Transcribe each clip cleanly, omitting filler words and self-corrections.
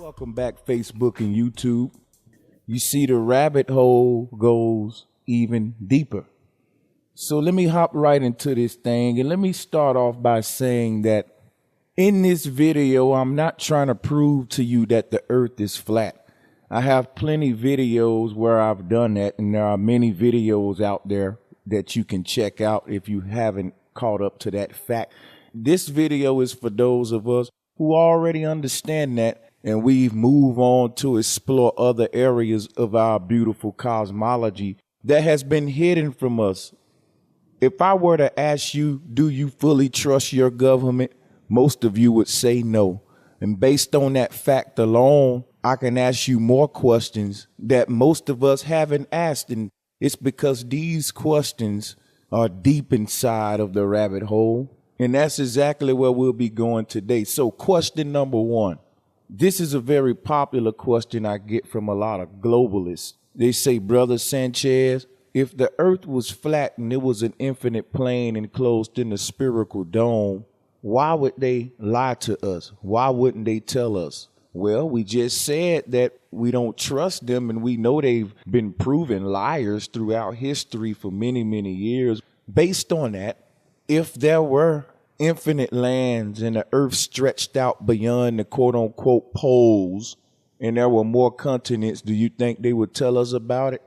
Welcome back, Facebook and YouTube. You see, the rabbit hole goes even deeper. So let me hop right into this thing, and let me start off by saying that in this video, I'm not trying to prove to you that the earth is flat. I have plenty videos where I've done that, and there are many videos out there that you can check out if you haven't caught up to that fact. This video is for those of us who already understand that, and we've moved on to explore other areas of our beautiful cosmology that has been hidden from us. If I were to ask you, do you fully trust your government? Most of you would say no. And based on that fact alone, I can ask you more questions that most of us haven't asked. And it's because these questions are deep inside of the rabbit hole. And that's exactly where we'll be going today. So question number one. This is a very popular question I get from a lot of globalists. They say, Brother Sanchez, if the earth was flat and it was an infinite plane enclosed in a spherical dome, why would they lie to us? Why wouldn't they tell us? Well, we just said that we don't trust them, and we know they've been proven liars throughout history for many, many years. Based on that, if there were infinite lands and the earth stretched out beyond the quote unquote poles and there were more continents, do you think they would tell us about it?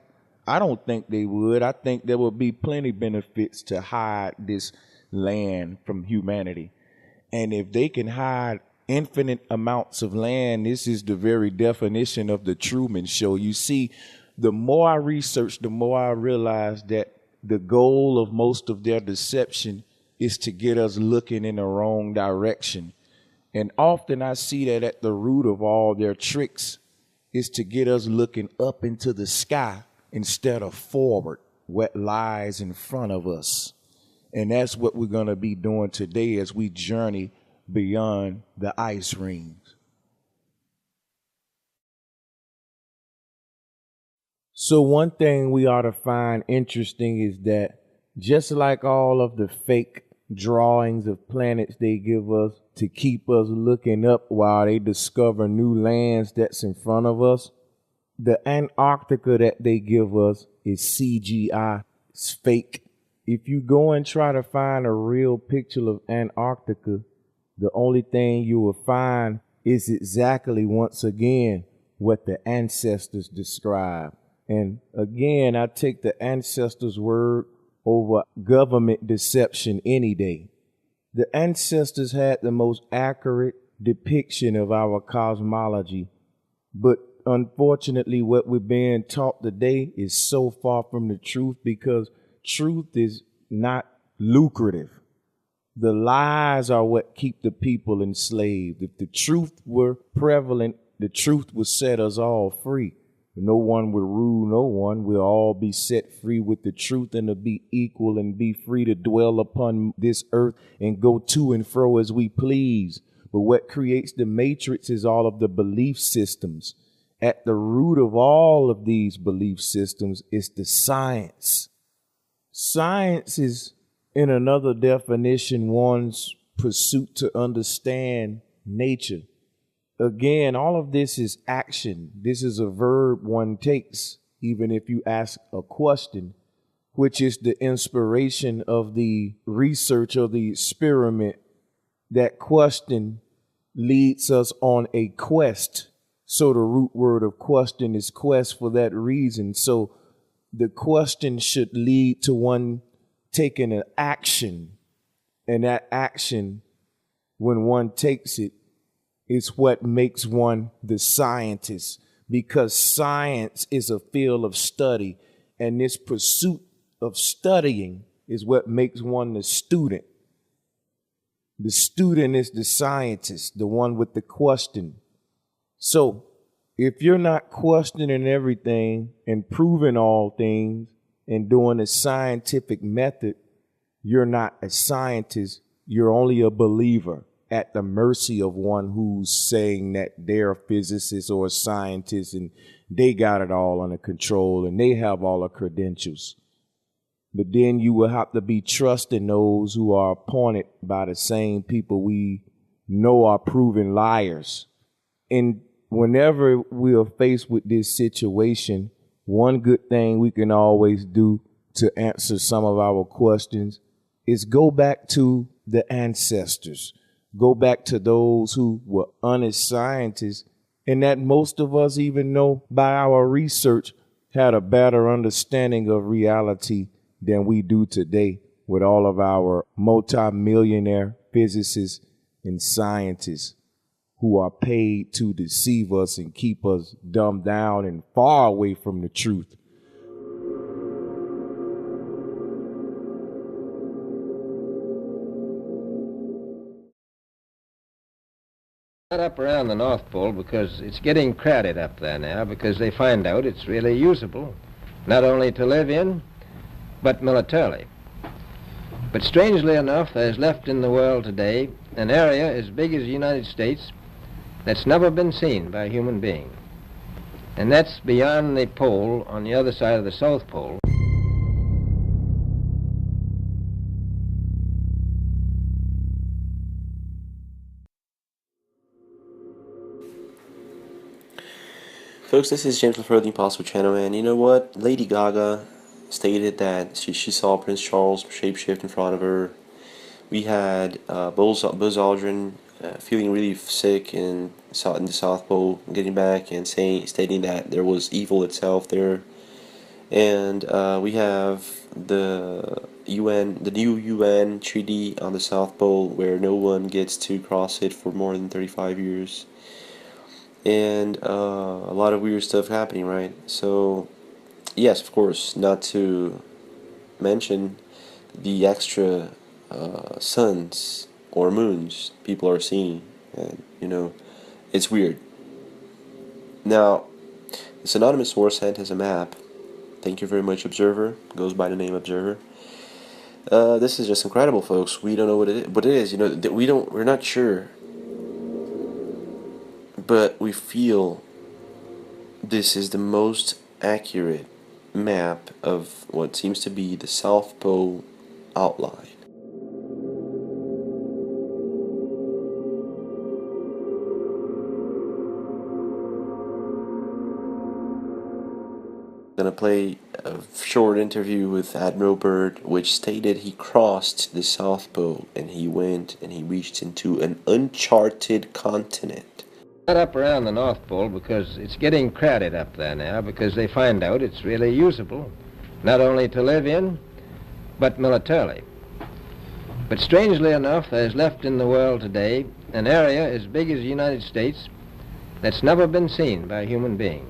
I don't think they would. I think there would be plenty benefits to hide this land from humanity. And if they can hide infinite amounts of land, this is the very definition of the Truman Show. You see, the more I research, the more I realize that the goal of most of their deception is to get us looking in the wrong direction. And often I see that at the root of all their tricks is to get us looking up into the sky instead of forward, what lies in front of us. And that's what we're going to be doing today as we journey beyond the ice rings. So one thing we ought to find interesting is that just like all of the fake drawings of planets they give us to keep us looking up while they discover new lands that's in front of us, the Antarctica that they give us is CGI. It's fake. If you go and try to find a real picture of Antarctica, the only thing you will find is exactly, once again, what the ancestors described. And again, I take the ancestors' word over government deception any day. The ancestors had the most accurate depiction of our cosmology, but unfortunately, what we're being taught today is so far from the truth because truth is not lucrative. The lies are what keep the people enslaved. If the truth were prevalent, the truth would set us all free. No one will rule no one. We'll all be set free with the truth and to be equal and be free to dwell upon this earth and go to and fro as we please. But what creates the matrix is all of the belief systems. At the root of all of these belief systems is the science. Science is, in another definition, one's pursuit to understand nature. Again, all of this is action. This is a verb one takes, even if you ask a question, which is the inspiration of the research or the experiment. That question leads us on a quest. So the root word of question is quest for that reason. So the question should lead to one taking an action. And that action, when one takes it, is what makes one the scientist, because science is a field of study, and this pursuit of studying is what makes one the student. The student is the scientist, the one with the question. So if you're not questioning everything and proving all things and doing a scientific method, you're not a scientist. You're only a believer at the mercy of one who's saying that they're a physicist or a scientist and they got it all under control and they have all the credentials. But then you will have to be trusting those who are appointed by the same people we know are proven liars. And whenever we are faced with this situation, one good thing we can always do to answer some of our questions is go back to the ancestors, go back to those who were honest scientists, and that most of us even know by our research had a better understanding of reality than we do today with all of our multimillionaire physicists and scientists who are paid to deceive us and keep us dumbed down and far away from the truth. Not up around the North Pole because it's getting crowded up there now because they find out it's really usable, not only to live in, but militarily. But strangely enough, there's left in the world today an area as big as the United States that's never been seen by a human being. And that's beyond the pole on the other side of the South Pole. Folks, this is James LaFleur, the Impossible Channel, and you know what? Lady Gaga stated that she saw Prince Charles shapeshift in front of her. We had Buzz Aldrin feeling really sick in the South Pole, getting back and stating that there was evil itself there. And we have the new UN treaty on the South Pole where no one gets to cross it for more than 35 years. And a lot of weird stuff happening, right? So, yes, of course, not to mention the extra suns or moons people are seeing, and it's weird. Now, this anonymous source sent us a map. Thank you very much, Observer. Goes by the name Observer. This is just incredible, folks. We don't know what it is. We're not sure. But we feel this is the most accurate map of what seems to be the South Pole outline. I'm going to play a short interview with Admiral Byrd, which stated he crossed the South Pole and he went and he reached into an uncharted continent. Not up around the North Pole because it's getting crowded up there now because they find out it's really usable, not only to live in, but militarily. But strangely enough, there's left in the world today an area as big as the United States that's never been seen by a human being.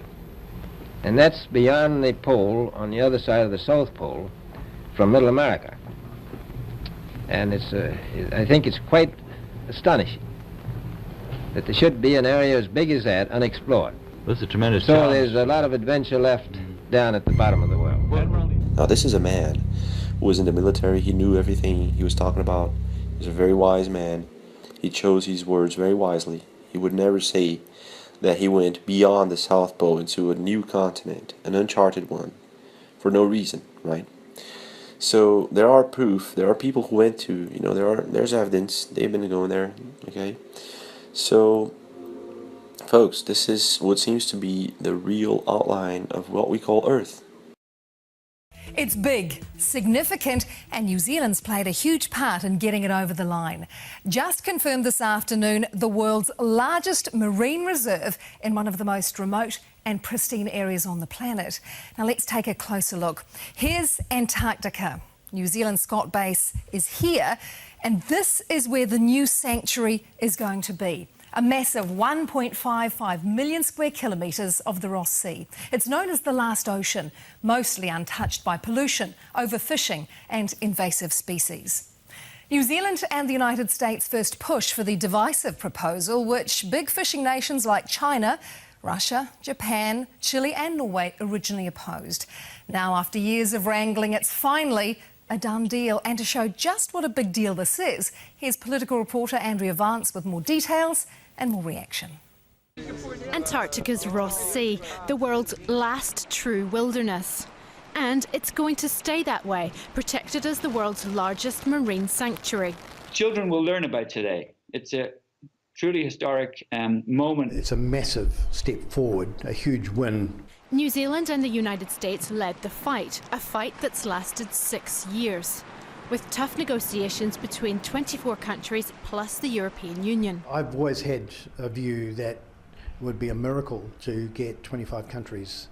And that's beyond the pole on the other side of the South Pole from Middle America. And I think it's quite astonishing that there should be an area as big as that unexplored. That's a tremendous So challenge. there's a lot of adventure left down at the bottom of the world. Now, this is a man who was in the military. He knew everything he was talking about. He's a very wise man. He chose his words very wisely. He would never say that he went beyond the South Pole into a new continent, an uncharted one, for no reason, right? So there are proof. There are people who went to, there's evidence. They've been going there, okay? So, folks, this is what seems to be the real outline of what we call Earth. It's big, significant, and New Zealand's played a huge part in getting it over the line. Just confirmed this afternoon, the world's largest marine reserve in one of the most remote and pristine areas on the planet. Now let's take a closer look. Here's Antarctica. New Zealand's Scott Base is here, and this is where the new sanctuary is going to be. A massive 1.55 million square kilometres of the Ross Sea. It's known as the last ocean, mostly untouched by pollution, overfishing and invasive species. New Zealand and the United States first pushed for the divisive proposal, which big fishing nations like China, Russia, Japan, Chile and Norway originally opposed. Now, after years of wrangling, it's finally a done deal. And to show just what a big deal this is, here's political reporter Andrea Vance with more details and more reaction. Antarctica's Ross Sea, the world's last true wilderness. And it's going to stay that way, protected as the world's largest marine sanctuary. Children will learn about today. It's a truly historic moment. It's a massive step forward, a huge win. New Zealand and the United States led the fight, a fight that's lasted 6 years, with tough negotiations between 24 countries plus the European Union. I've always had a view that it would be a miracle to get 25 countries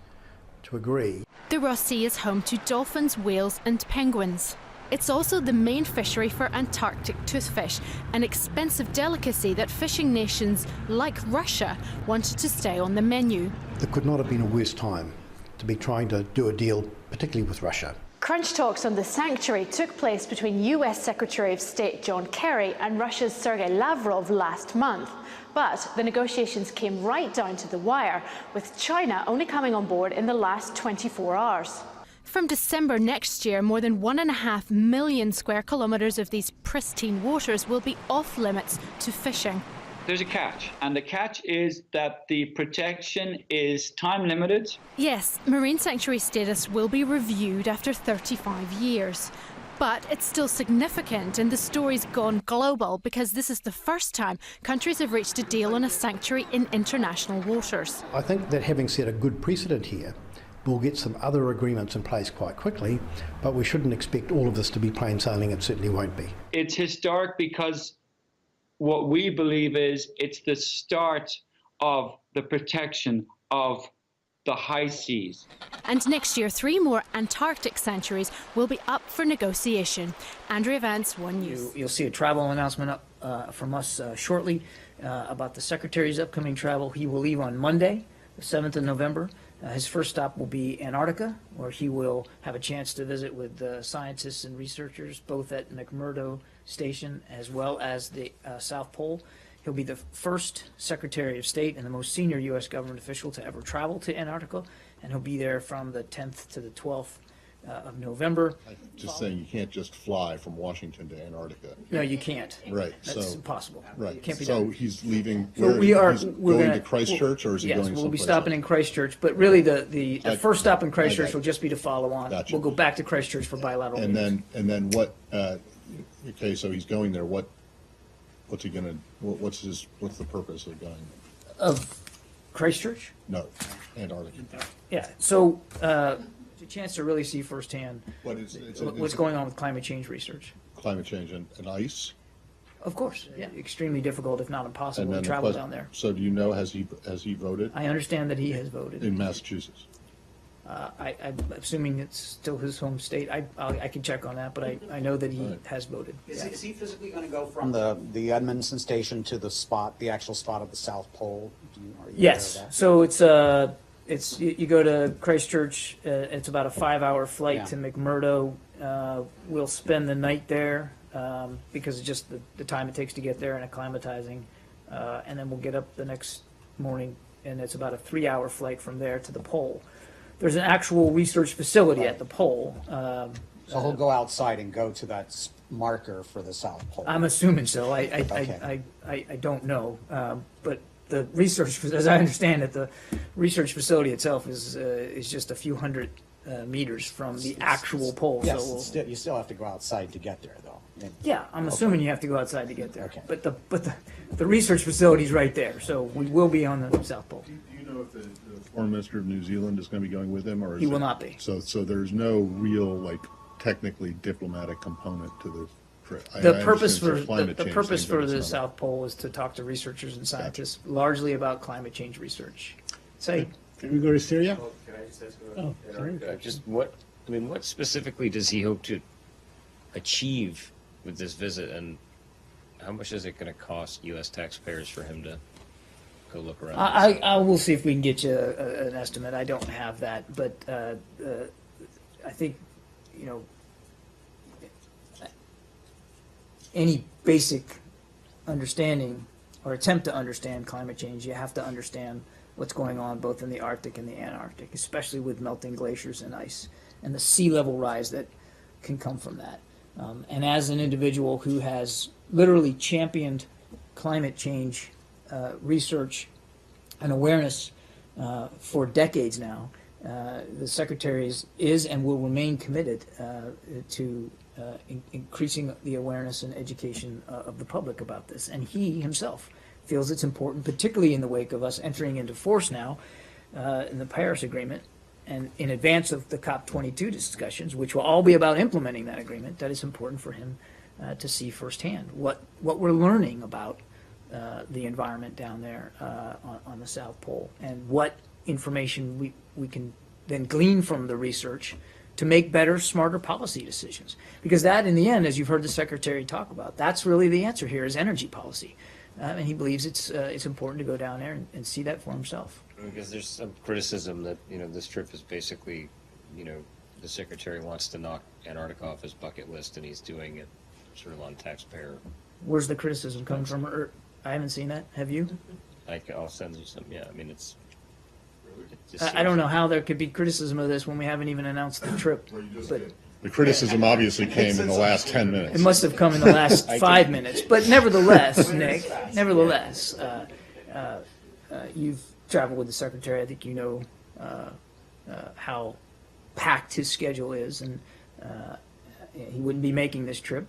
to agree. The Ross Sea is home to dolphins, whales and penguins. It's also the main fishery for Antarctic toothfish, an expensive delicacy that fishing nations like Russia wanted to stay on the menu. There could not have been a worse time to be trying to do a deal, particularly with Russia. Crunch talks on the sanctuary took place between US Secretary of State John Kerry and Russia's Sergei Lavrov last month. But the negotiations came right down to the wire, with China only coming on board in the last 24 hours. From December next year, more than 1.5 million square kilometres of these pristine waters will be off limits to fishing. There's a catch, and the catch is that the protection is time limited. Yes, marine sanctuary status will be reviewed after 35 years. But it's still significant, and the story's gone global because this is the first time countries have reached a deal on a sanctuary in international waters. I think that having set a good precedent here, we'll get some other agreements in place quite quickly, but we shouldn't expect all of this to be plain sailing. It certainly won't be. It's historic because what we believe is it's the start of the protection of the high seas. And next year, 3 more Antarctic sanctuaries will be up for negotiation. Andrea Vance, One News. You'll see a travel announcement up from us shortly about the Secretary's upcoming travel. He will leave on Monday, the 7th of November. His first stop will be Antarctica, where he will have a chance to visit with scientists and researchers, both at McMurdo Station as well as the South Pole. He'll be the first Secretary of State and the most senior U.S. government official to ever travel to Antarctica, and he'll be there from the 10th to the 12th of November. Just saying, you can't just fly from Washington to Antarctica. No, you can't. Right. That's impossible. Right. Can't be so done. He's leaving. So we're going to Christchurch, or is he yes, going? Yes, we'll be someplace stopping else? in Christchurch, but really the first stop in Christchurch will just be to follow on. Gotcha. We'll go back to Christchurch for bilateral meetings. And then what? Okay, so he's going there. What's he gonna? What's the purpose of going? Of Christchurch? No, Antarctica. Yeah. So it's a chance to really see firsthand what's going on with climate change research. Climate change and ice. Of course, yeah. Extremely difficult, if not impossible, And to then travel down there. So do you know, has he voted? I understand that he has voted. In Massachusetts. I'm assuming it's still his home state. I can check on that, but I know that he has voted. Is he physically going to go from the Edmondson station to the actual spot of the South Pole? Are you yes. aware of that? So it's you go to Christchurch. It's about a 5-hour flight to McMurdo. We'll spend the night there because of just the time it takes to get there and acclimatizing, and then we'll get up the next morning, and it's about a 3-hour flight from there to the pole. There's an actual research facility at the pole. So he'll go outside and go to that marker for the South Pole. I'm assuming so. I don't know, but the research, as I understand it, the research facility itself is just a few hundred meters from the actual pole. Yes, so you still have to go outside to get there, though. Yeah, I'm assuming you have to go outside to get there. Okay. But the research facility is right there, so we will be on the South Pole. Do you know if the Foreign Minister of New Zealand is going to be going with him, or He will not be. So there's no real technically diplomatic component to the trip. The purpose for the South Pole is to talk to researchers and scientists, largely about climate change research. Can we go to Syria? Oh, can I just ask what specifically does he hope to achieve with this visit, and how much is it going to cost U.S. taxpayers for him to go look around? I will see if we can get you an estimate. I don't have that, but I think, any basic understanding or attempt to understand climate change, you have to understand what's going on both in the Arctic and the Antarctic, especially with melting glaciers and ice and the sea level rise that can come from that. And as an individual who has literally championed climate change research and awareness for decades now, the Secretary is and will remain committed to increasing the awareness and education of the public about this. And he himself feels it's important, particularly in the wake of us entering into force now in the Paris Agreement, and in advance of the COP22 discussions, which will all be about implementing that agreement, that it's important for him to see firsthand what we're learning about the environment down there on the South Pole, and what information we can then glean from the research to make better, smarter policy decisions. Because that, in the end, as you've heard the Secretary talk about, that's really the answer here, is energy policy. And he believes it's important to go down there and see that for himself. Because there's some criticism that, this trip is basically, the Secretary wants to knock Antarctica off his bucket list, and he's doing it sort of on taxpayer. Where's the criticism coming from? I haven't seen that. Have you? I'll send you some. Yeah, I mean, it's. I don't know how there could be criticism of this when we haven't even announced the trip. But The criticism obviously came in the last 10 minutes. it must have come in the last 5 minutes. But nevertheless, Nick, you've traveled with the Secretary. I think you know how packed his schedule is, and he wouldn't be making this trip,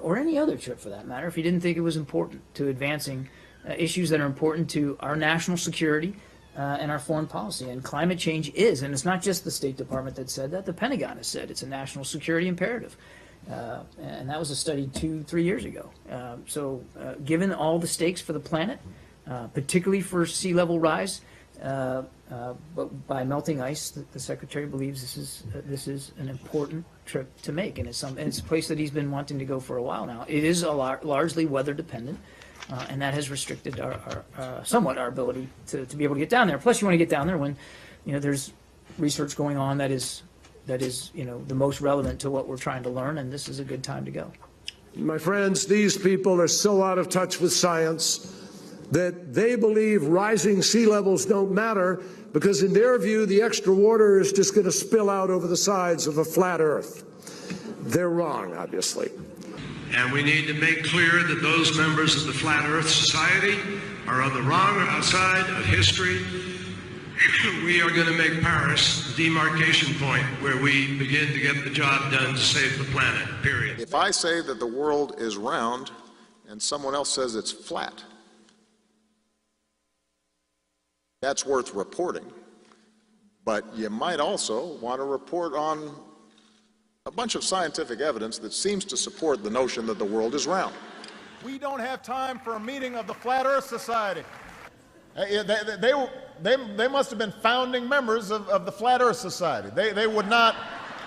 or any other trip for that matter, if he didn't think it was important to advancing issues that are important to our national security and our foreign policy. And climate change is, and it's not just the State Department that said that, the Pentagon has said it's a national security imperative. And that was a study 2-3 years ago. So given all the stakes for the planet, particularly for sea level rise, but by melting ice, the Secretary believes this is an important trip to make, and it's a place that he's been wanting to go for a while now. It is largely weather dependent, and that has restricted somewhat our ability to be able to get down there. Plus, you want to get down there when there's research going on that is the most relevant to what we're trying to learn, and this is a good time to go. My friends, these people are so out of touch with science that they believe rising sea levels don't matter because in their view the extra water is just going to spill out over the sides of a flat Earth. They're wrong, obviously. And we need to make clear that those members of the Flat Earth Society are on the wrong side of history. We are going to make Paris the demarcation point where we begin to get the job done to save the planet, period. If I say that the world is round and someone else says it's flat, that's worth reporting. But you might also want to report on a bunch of scientific evidence that seems to support the notion that the world is round. We don't have time for a meeting of the Flat Earth Society. They must have been founding members of the Flat Earth Society. They would not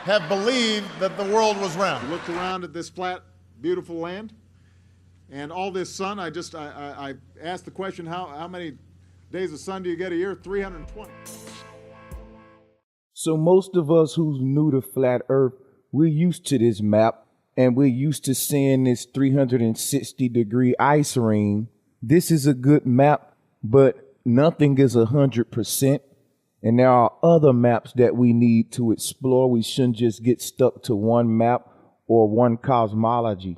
have believed that the world was round. Looked around at this flat, beautiful land, and all this sun. I asked the question, how many days of sun do you get a year? 320. So most of us who's new to flat Earth, we're used to this map, and we're used to seeing this 360-degree ice ring. This is a good map, but nothing is 100%. And there are other maps that we need to explore. We shouldn't just get stuck to one map or one cosmology.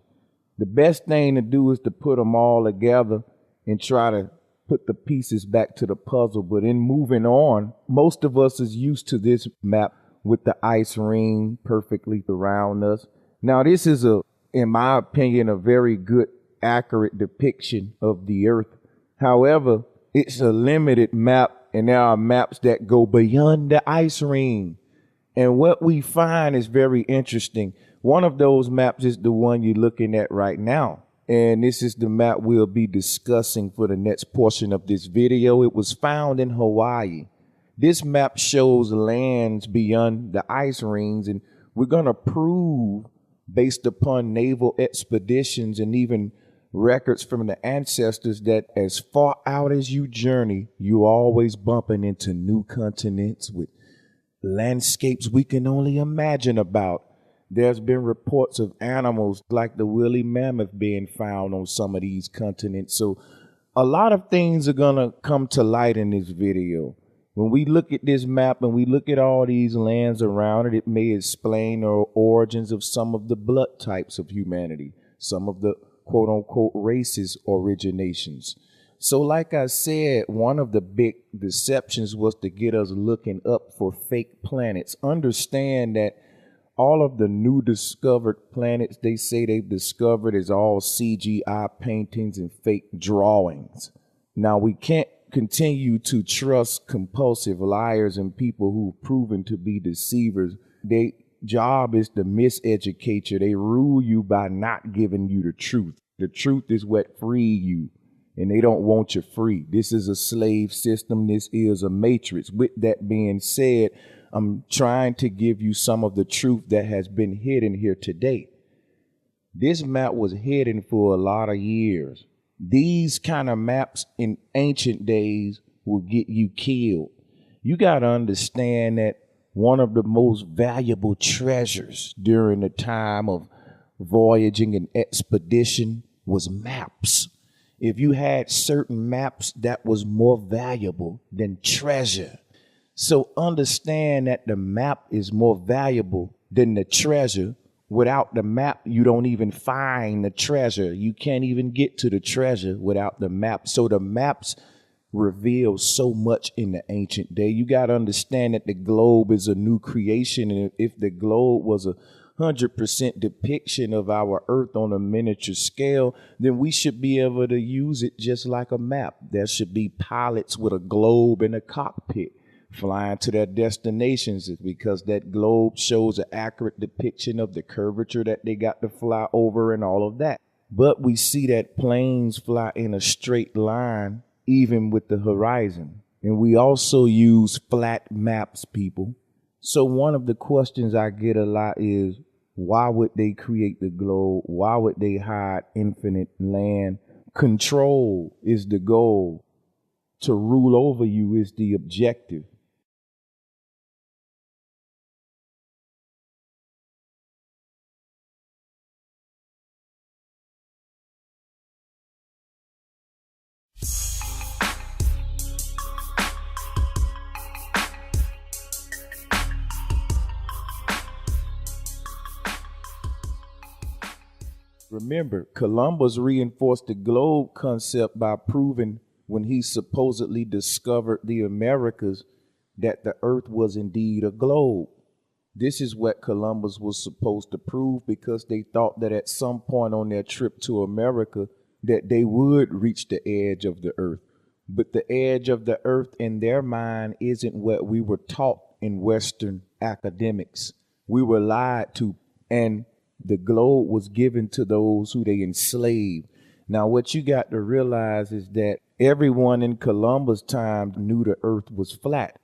The best thing to do is to put them all together and try to put the pieces back to the puzzle. But in moving on, most of us is used to this map with the ice ring perfectly around us. Now, this is in my opinion, a very good, accurate depiction of the Earth. However, it's a limited map, and there are maps that go beyond the ice ring. And what we find is very interesting. One of those maps is the one you're looking at right now. And this is the map we'll be discussing for the next portion of this video. It was found in Hawaii. This map shows lands beyond the ice rings, and we're going to prove, based upon naval expeditions and even records from the ancestors, that as far out as you journey, you're always bumping into new continents with landscapes we can only imagine about. There's been reports of animals like the woolly mammoth being found on some of these continents. So a lot of things are going to come to light in this video. When we look at this map and we look at all these lands around it, it may explain the origins of some of the blood types of humanity, some of the quote-unquote races originations. So like I said, one of the big deceptions was to get us looking up for fake planets. Understand that all of the new discovered planets they say they've discovered is all CGI paintings and fake drawings. Now, we can't continue to trust compulsive liars and people who've proven to be deceivers. Their job is to miseducate you. They rule you by not giving you the truth. The truth is what free you, and they don't want you free. This is a slave system. This is a matrix. With that being said, I'm trying to give you some of the truth that has been hidden here today. This map was hidden for a lot of years. These kind of maps in ancient days will get you killed. You got to understand that one of the most valuable treasures during the time of voyaging and expedition was maps. If you had certain maps, that was more valuable than treasure. So understand that the map is more valuable than the treasure. Without the map, you don't even find the treasure. You can't even get to the treasure without the map. So the maps reveal so much in the ancient day. You got to understand that the globe is a new creation. And if the globe was 100% depiction of our earth on a miniature scale, then we should be able to use it just like a map. There should be pilots with a globe in a cockpit flying to their destinations, because that globe shows an accurate depiction of the curvature that they got to fly over and all of that. But we see that planes fly in a straight line, even with the horizon. And we also use flat maps, people. So one of the questions I get a lot is, why would they create the globe? Why would they hide infinite land? Control is the goal. To rule over you is the objective. Remember, Columbus reinforced the globe concept by proving, when he supposedly discovered the Americas, that the earth was indeed a globe. This is what Columbus was supposed to prove, because they thought that at some point on their trip to America that they would reach the edge of the earth. But the edge of the earth in their mind isn't what we were taught in Western academics. We were lied to, and the globe was given to those who they enslaved. Now, what you got to realize is that everyone in Columbus' time knew the earth was flat.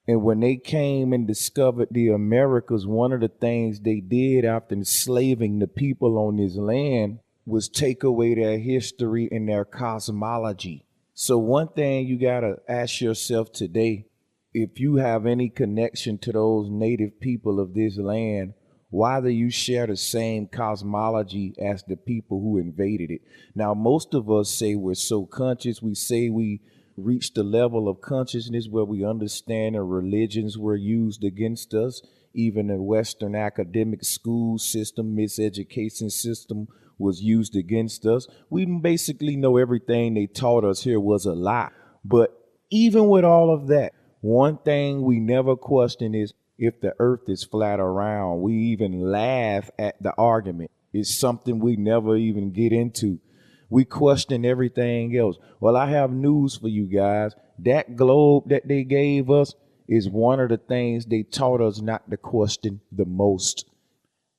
And when they came and discovered the Americas, one of the things they did after enslaving the people on this land was take away their history and their cosmology. So one thing you got to ask yourself today, if you have any connection to those native people of this land, why do you share the same cosmology as the people who invaded it? Now, most of us say we're so conscious. We say we reached the level of consciousness where we understand that religions were used against us. Even the Western academic school system, miseducation system was used against us. We basically know everything they taught us here was a lie. But even with all of that, one thing we never question is, if the earth is flat or round. We even laugh at the argument. It's something we never even get into. We question everything else. Well, I have news for you guys. That globe that they gave us is one of the things they taught us not to question the most.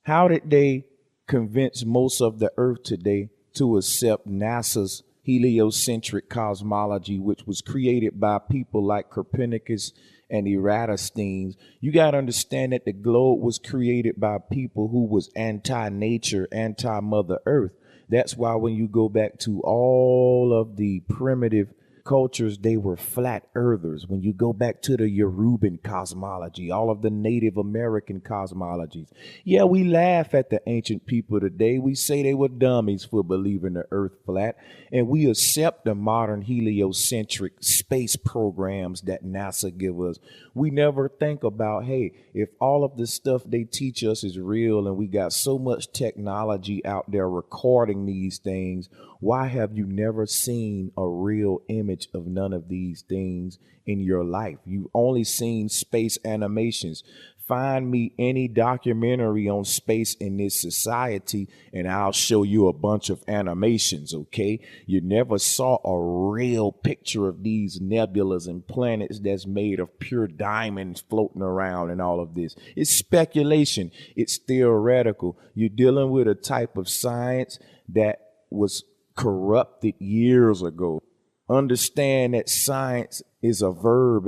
How did they convince most of the earth today to accept NASA's heliocentric cosmology, which was created by people like Copernicus and Eratosthenes? You got to understand that the globe was created by people who was anti-nature, anti-Mother Earth. That's why when you go back to all of the primitive cultures, they were flat earthers. When you go back to the Yoruban cosmology, all of the Native American cosmologies, yeah, we laugh at the ancient people today. We say they were dummies for believing the earth flat, and we accept the modern heliocentric space programs that NASA give us. We never think about, hey, if all of the stuff they teach us is real and we got so much technology out there recording these things, why have you never seen a real image of none of these things in your life? You've only seen space animations. Find me any documentary on space in this society and I'll show you a bunch of animations, okay? You never saw a real picture of these nebulas and planets that's made of pure diamonds floating around and all of this. It's speculation. It's theoretical. You're dealing with a type of science that was corrupted years ago. Understand that science is a verb.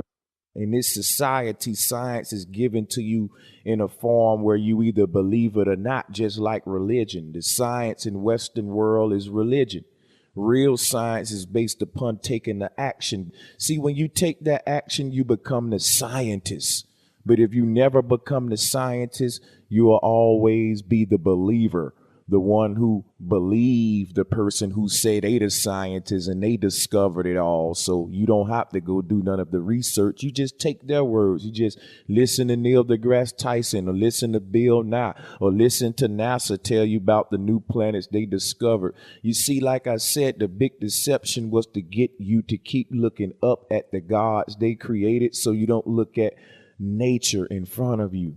In this society, science is given to you in a form where you either believe it or not, just like religion. The science in Western world is religion. Real science is based upon taking the action. See, when you take that action, you become the scientist. But if you never become the scientist, you will always be the believer. The one who believed the person who said they the scientists and they discovered it all. So you don't have to go do none of the research. You just take their words. You just listen to Neil deGrasse Tyson or listen to Bill Nye or listen to NASA tell you about the new planets they discovered. You see, like I said, the big deception was to get you to keep looking up at the gods they created so you don't look at nature in front of you.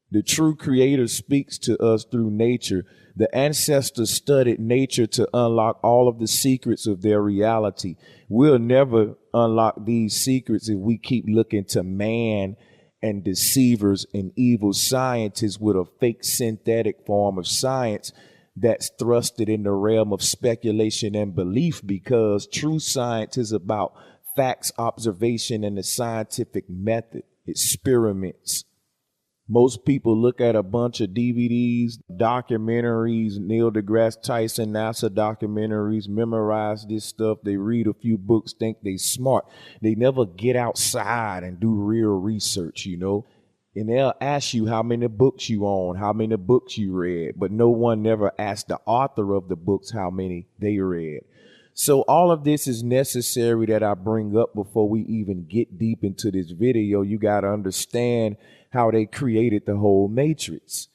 The true creator speaks to us through nature. The ancestors studied nature to unlock all of the secrets of their reality. We'll never unlock these secrets if we keep looking to man and deceivers and evil scientists with a fake synthetic form of science that's thrusted in the realm of speculation and belief, because true science is about facts, observation, and the scientific method, experiments. Most people look at a bunch of DVDs, documentaries, Neil deGrasse Tyson, NASA documentaries, memorize this stuff. They read a few books, think they smart. They never get outside and do real research, you know. And they'll ask you how many books you own, how many books you read, but no one never asked the author of the books how many they read. So all of this is necessary that I bring up before we even get deep into this video. You got to understand how they created the whole matrix.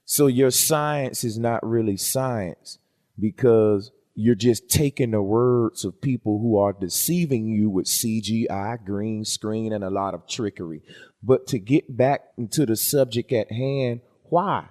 So your science is not really science, because you're just taking the words of people who are deceiving you with CGI, green screen, and a lot of trickery. But to get back into the subject at hand, why?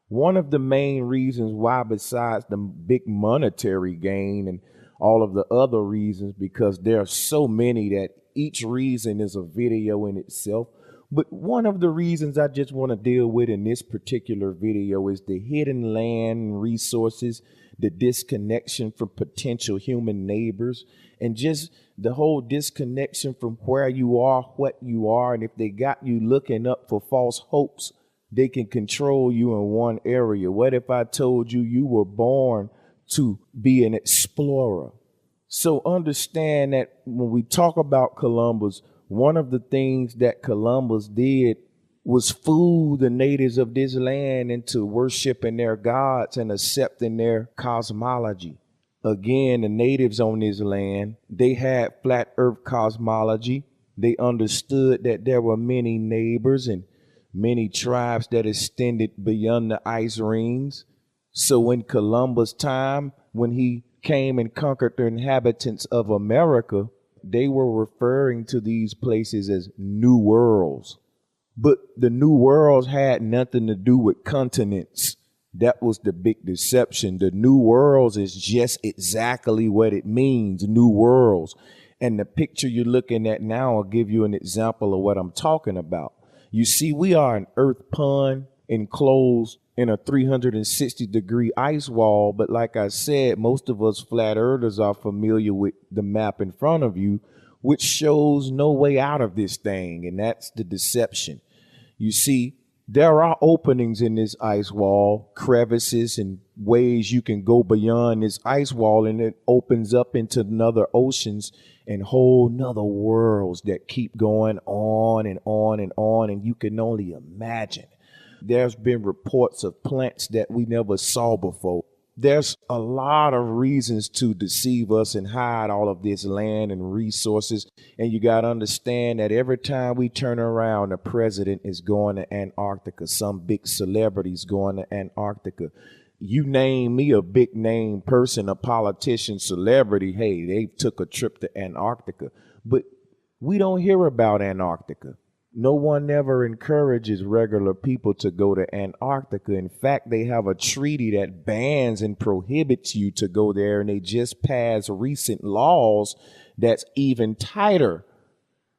One of the main reasons why, besides the big monetary gain and all of the other reasons, because there are so many that each reason is a video in itself. But one of the reasons I just want to deal with in this particular video is the hidden land resources, the disconnection from potential human neighbors, and just the whole disconnection from where you are, what you are. And if they got you looking up for false hopes, they can control you in one area. What if I told you you were born to be an explorer? So understand that when we talk about Columbus, one of the things that Columbus did was fool the natives of this land into worshiping their gods and accepting their cosmology. Again, the natives on this land, they had flat earth cosmology. They understood that there were many neighbors and many tribes that extended beyond the ice rings. So in Columbus' time, when he came and conquered the inhabitants of America, they were referring to these places as new worlds. But the new worlds had nothing to do with continents. That was the big deception. The new worlds is just exactly what it means, new worlds. And the picture you're looking at now will give you an example of what I'm talking about. You see, we are an earth pond enclosed in a 360-degree ice wall. But like I said, most of us flat earthers are familiar with the map in front of you, which shows no way out of this thing. And that's the deception. You see, there are openings in this ice wall, crevices and ways you can go beyond this ice wall, and it opens up into another oceans and whole nother worlds that keep going on and on and on. And you can only imagine. There's been reports of plants that we never saw before. There's a lot of reasons to deceive us and hide all of this land and resources. And you got to understand that every time we turn around, the president is going to Antarctica. Some big celebrities going to Antarctica. You name me a big name person, a politician, celebrity, hey, they took a trip to Antarctica. But we don't hear about Antarctica. No one ever encourages regular people to go to Antarctica. In fact, they have a treaty that bans and prohibits you to go there, and they just passed recent laws that's even tighter.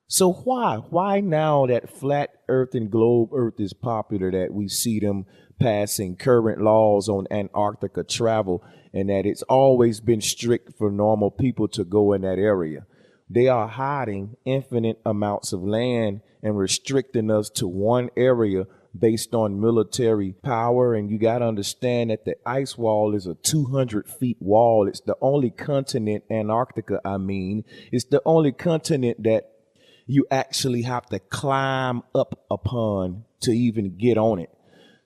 So why? Why now that flat earth and globe earth is popular that we see them passing current laws on Antarctica travel, and that it's always been strict for normal people to go in that area? They are hiding infinite amounts of land and restricting us to one area based on military power. And you got to understand that the ice wall is a 200-foot wall. It's the only continent, Antarctica, it's the only continent that you actually have to climb up upon to even get on it.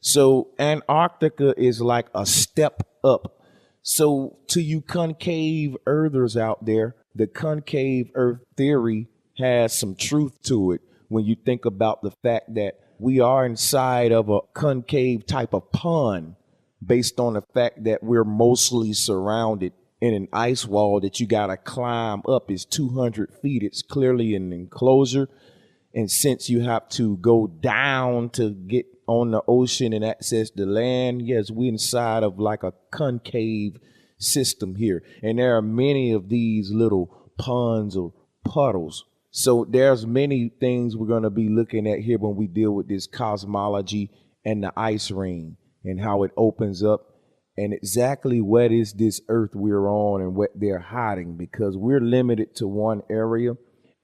So Antarctica is like a step up. So to you concave earthers out there, the concave earth theory has some truth to it when you think about the fact that we are inside of a concave type of pond based on the fact that we're mostly surrounded in an ice wall that you got to climb up. Is 200 feet. It's clearly an enclosure. And since you have to go down to get on the ocean and access the land, yes, we're inside of like a concave system here. And there are many of these little ponds or puddles. So there's many things we're going to be looking at here when we deal with this cosmology and the ice ring and how it opens up and exactly what is this earth we're on and what they're hiding, because we're limited to one area.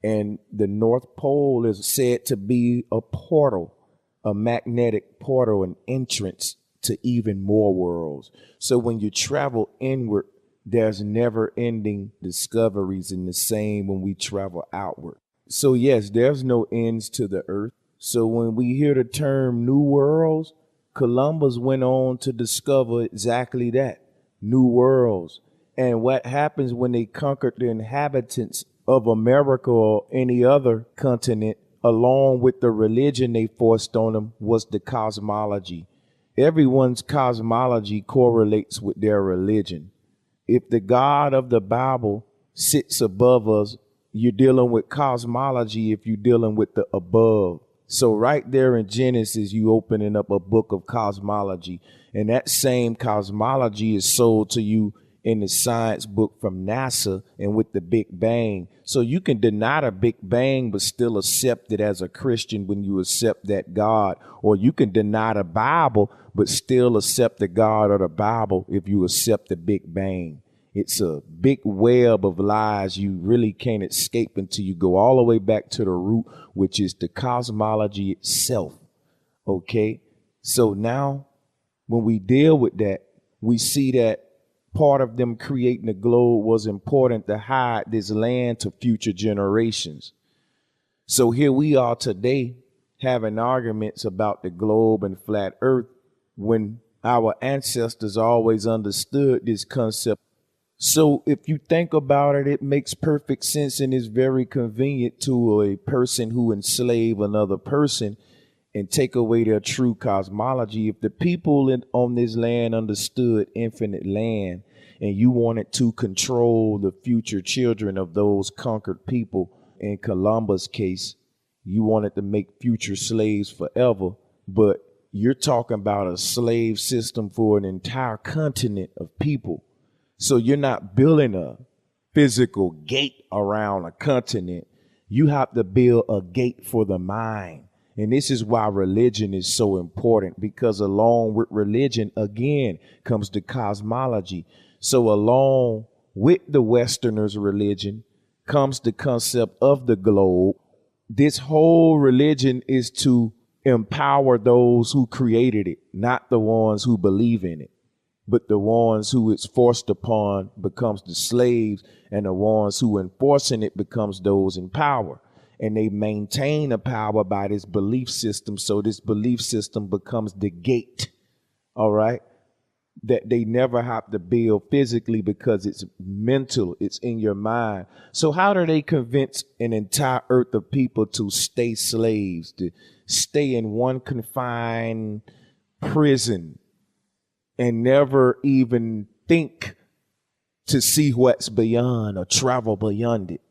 And the North Pole is said to be a portal, a magnetic portal, an entrance to even more worlds. So when you travel inward, there's never ending discoveries, in the same when we travel outward. So yes, there's no ends to the earth. So when we hear the term new worlds, Columbus went on to discover exactly that, new worlds. And what happens when they conquered the inhabitants of America or any other continent, along with the religion they forced on them, was the cosmology. Everyone's cosmology correlates with their religion. If the God of the Bible sits above us, you're dealing with cosmology if you're dealing with the above. So right there in Genesis, you opening up a book of cosmology, and that same cosmology is sold to you in the science book from NASA and with the Big Bang. So you can deny the Big Bang but still accept it as a Christian when you accept that God, or you can deny the Bible but still accept the God of the Bible if you accept the Big Bang. It's a big web of lies you really can't escape until you go all the way back to the root, which is the cosmology itself. Okay, so now when we deal with that, we see that part of them creating the globe was important to hide this land to future generations. So here we are today having arguments about the globe and flat earth when our ancestors always understood this concept. So if you think about it, it makes perfect sense and is very convenient to a person who enslave another person and take away their true cosmology. If the people on this land understood infinite land, and you wanted to control the future children of those conquered people, in Columbus' case, you wanted to make future slaves forever, but you're talking about a slave system for an entire continent of people. So you're not building a physical gate around a continent. You have to build a gate for the mind. And this is why religion is so important, because along with religion, again, comes the cosmology. So along with the Westerners' religion comes the concept of the globe. This whole religion is to empower those who created it, not the ones who believe in it, but the ones who it's forced upon becomes the slaves, and the ones who enforcing it becomes those in power. And they maintain the power by this belief system. So this belief system becomes the gate, all right, that they never have to build physically because it's mental, it's in your mind. So how do they convince an entire earth of people to stay slaves, to stay in one confined prison and never even think to see what's beyond or travel beyond it?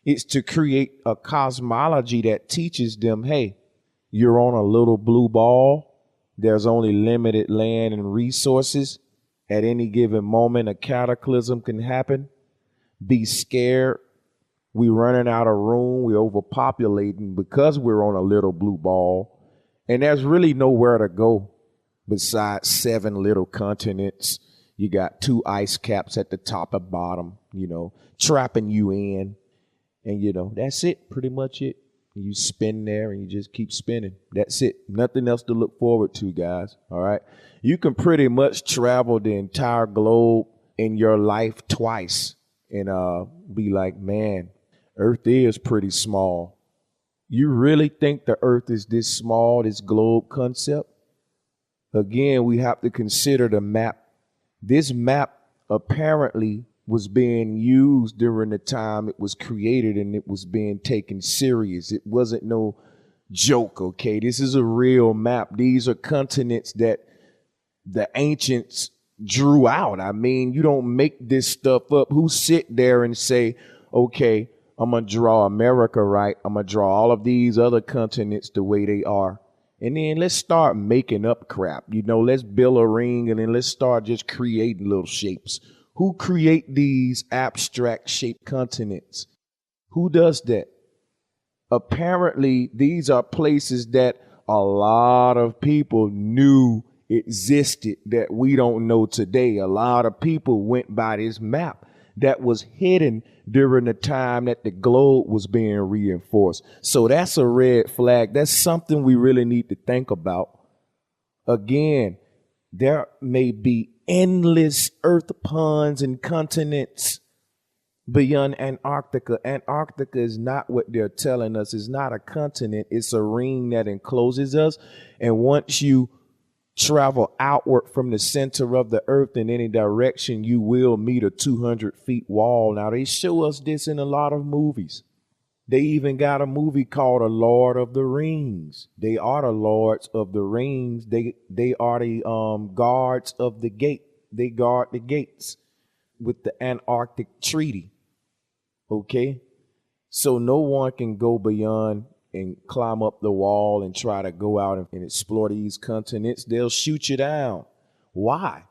It's to create a cosmology that teaches them, hey, you're on a little blue ball. There's only limited land and resources. At any given moment, a cataclysm can happen. Be scared. We running out of room. We're overpopulating because we're on a little blue ball. And there's really nowhere to go besides 7 little continents. You got 2 ice caps at the top and bottom, trapping you in. And, that's it, pretty much it. You spin there and you just keep spinning. That's it. Nothing else to look forward to, guys. All right. You can pretty much travel the entire globe in your life twice and be like, man, Earth is pretty small. You really think the Earth is this small, this globe concept? Again, we have to consider the map. This map apparently was being used during the time it was created and it was being taken serious. It wasn't no joke, okay? This is a real map. These are continents that the ancients drew out. I mean, you don't make this stuff up. Who sit there and say, okay, I'm going to draw America right. I'm going to draw all of these other continents the way they are. And then let's start making up crap. Let's build a ring and then let's start just creating little shapes. Who create these abstract shaped continents? Who does that? Apparently, these are places that a lot of people knew existed that we don't know today. A lot of people went by this map that was hidden during the time that the globe was being reinforced. So that's a red flag. That's something we really need to think about. Again, there may be endless earth ponds and continents beyond Antarctica. Antarctica is not what they're telling us. It's not a continent. It's a ring that encloses us. And once you travel outward from the center of the earth in any direction, you will meet a 200 feet wall. Now, they show us this in a lot of movies. They even got a movie called The Lord of the Rings. They are the Lords of the Rings. They are the guards of the gate. They guard the gates with the Antarctic Treaty. Okay? So no one can go beyond and climb up the wall and try to go out and explore these continents. They'll shoot you down. Why?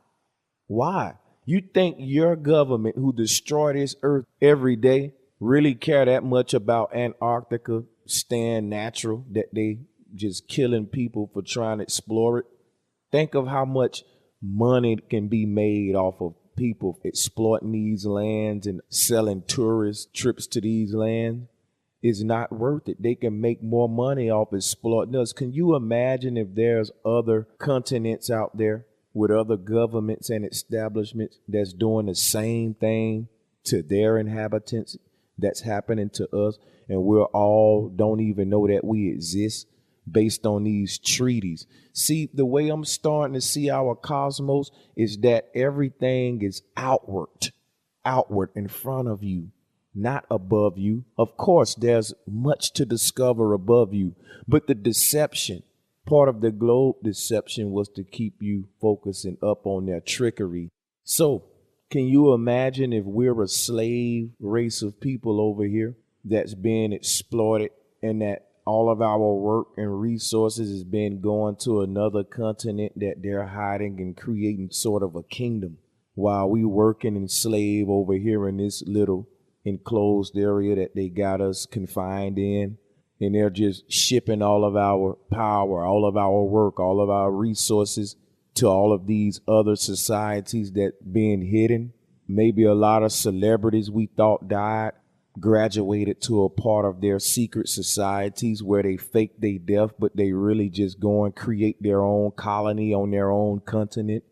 Why? You think your government, who destroy this earth every day, really care that much about Antarctica staying natural, that they just killing people for trying to explore it? Think of how much money can be made off of people exploiting these lands and selling tourist trips to these lands. Is not worth it. They can make more money off exploiting us. Can you imagine if there's other continents out there with other governments and establishments that's doing the same thing to their inhabitants that's happening to us, and we're all don't even know that we exist based on these treaties? See, the way I'm starting to see our cosmos is that everything is outward in front of you, not above you. Of course, there's much to discover above you, but the deception, part of the globe deception, was to keep you focusing up on their trickery. So can you imagine if we're a slave race of people over here that's being exploited, and that all of our work and resources has been going to another continent that they're hiding and creating sort of a kingdom, while we working enslaved over here in this little enclosed area that they got us confined in, and they're just shipping all of our power, all of our work, all of our resources to all of these other societies that being hidden. Maybe a lot of celebrities we thought died graduated to a part of their secret societies where they fake their death, but they really just go and create their own colony on their own continent.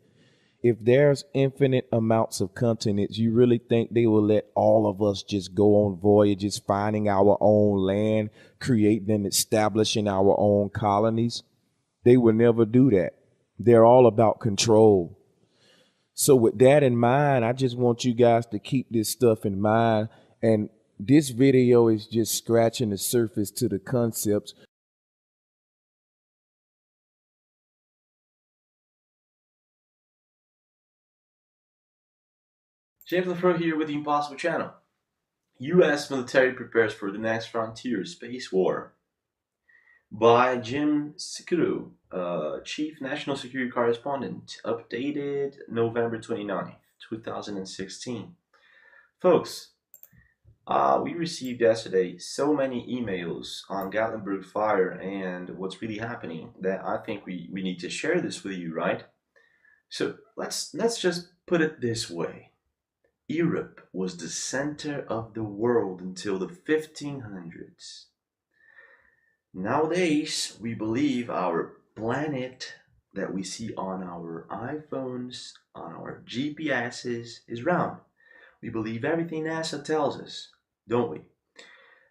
If there's infinite amounts of continents, you really think they will let all of us just go on voyages, finding our own land, creating and establishing our own colonies? They will never do that. They're all about control. So with that in mind, I just want you guys to keep this stuff in mind. And this video is just scratching the surface to the concepts. James LaFleur here with the Impossible Channel. U.S. military prepares for the next frontier, space war, by Jim Sikudo, Chief National Security Correspondent, updated November 29th, 2016. Folks, we received yesterday so many emails on Gatlinburg fire and what's really happening that I think we need to share this with you, right? So let's just put it this way. Europe was the center of the world until the 1500s. Nowadays, we believe our planet that we see on our iPhones, on our GPSs, is round. We believe everything NASA tells us, don't we?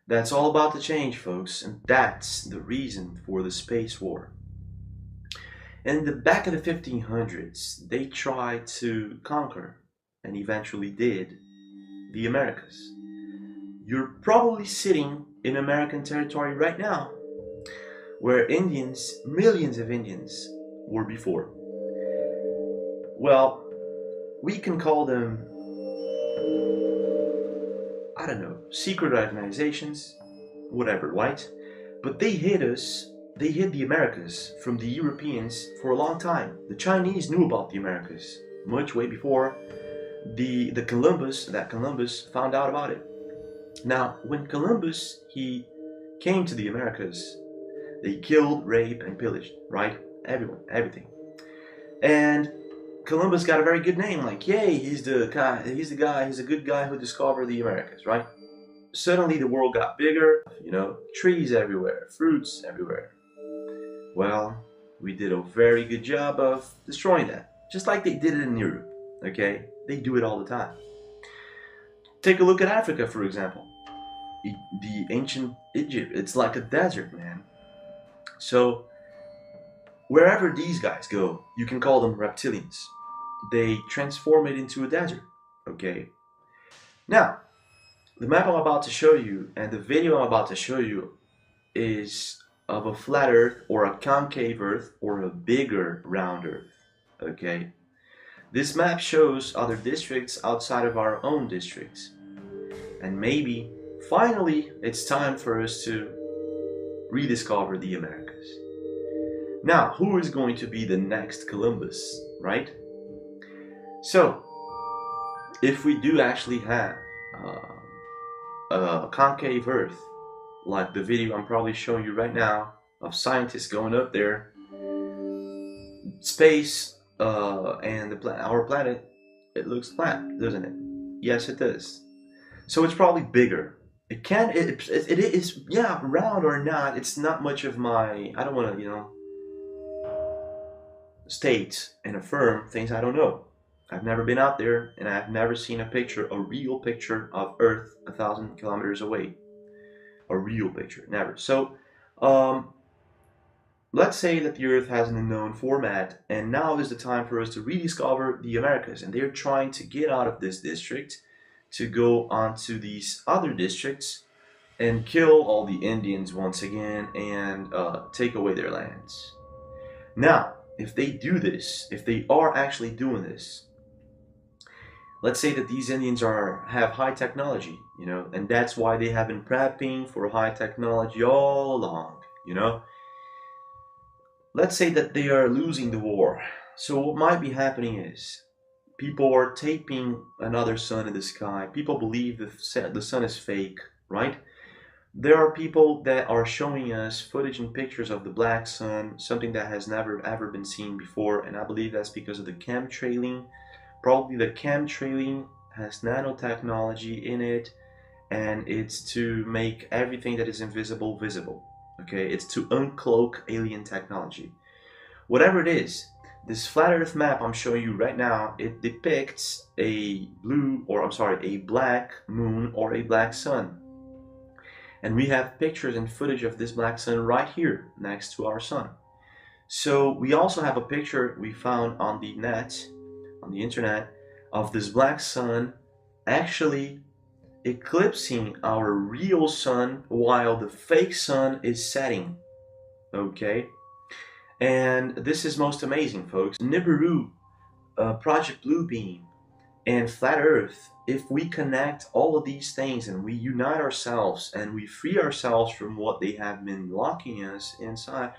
That's all about to change, folks, and that's the reason for the space war. In the back of the 1500s, they tried to conquer, and eventually did, the Americas. You're probably sitting in American territory right now, where Indians, millions of Indians, were before. Well, we can call them, I don't know, secret organizations, whatever, right? But they hid us, they hid the Americas from the Europeans for a long time. The Chinese knew about the Americas much way before Columbus found out about it. Now, when Columbus, he came to the Americas, they killed, raped, and pillaged, right? Everyone, everything. And Columbus got a very good name, like, yay, he's a good guy who discovered the Americas, right? Suddenly the world got bigger, trees everywhere, fruits everywhere. Well, we did a very good job of destroying that, just like they did it in Europe, okay? They do it all the time. Take a look at Africa, for example. The ancient Egypt, it's like a desert, man. So, wherever these guys go, you can call them reptilians. They transform it into a desert, okay? Now, the map I'm about to show you and the video I'm about to show you is of a flat Earth or a concave Earth or a bigger round Earth, okay? This map shows other districts outside of our own districts. And maybe, finally, it's time for us to rediscover the Americas. Now, who is going to be the next Columbus, right? So, if we do actually have a concave Earth, like the video I'm probably showing you right now of scientists going up there, space and our planet, it looks flat, doesn't it? Yes, it does. So it's probably bigger. It is, yeah, round or not, it's not much of my, I don't want to, state and affirm things I don't know. I've never been out there, and I've never seen a real picture of Earth 1,000 kilometers away. A real picture, never. So, let's say that the Earth has an unknown format, and now is the time for us to rediscover the Americas, and they're trying to get out of this district to go onto these other districts and kill all the Indians once again and take away their lands. Now, if they do this, if they are actually doing this, let's say that these Indians have high technology, and that's why they have been prepping for high technology all along, Let's say that they are losing the war. So what might be happening is people are taping another sun in the sky. People believe the sun is fake, right? There are people that are showing us footage and pictures of the black sun, something that has never ever been seen before, and I believe that's because of the chemtrailing. Probably the chemtrailing has nanotechnology in it, and it's to make everything that is invisible visible. Okay, it's to uncloak alien technology. Whatever it is, this flat Earth map I'm showing you right now, it depicts a black moon or a black sun. And we have pictures and footage of this black sun right here next to our sun. So we also have a picture we found on the internet, of this black sun actually eclipsing our real sun while the fake sun is setting. Okay? And this is most amazing, folks. Nibiru, Project Bluebeam, And flat Earth, if we connect all of these things and we unite ourselves and we free ourselves from what they have been locking us inside,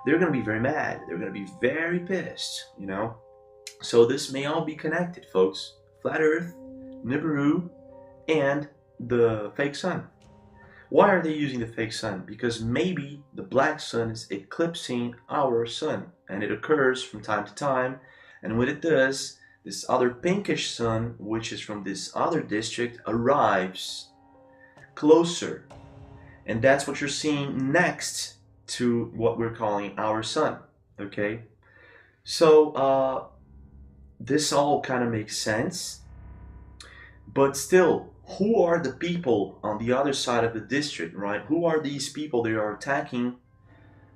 they're going to be very mad. They're going to be very pissed, you know? So this may all be connected, folks. Flat Earth, Nibiru, and the fake sun. Why are they using the fake sun? Because maybe the black sun is eclipsing our sun, and it occurs from time to time, and when it does, this other pinkish sun, which is from this other district, arrives closer, and that's what you're seeing next to what we're calling our sun. Okay, so this all kind of makes sense, but still, who are the people on the other side of the district, right? Who are these people they are attacking?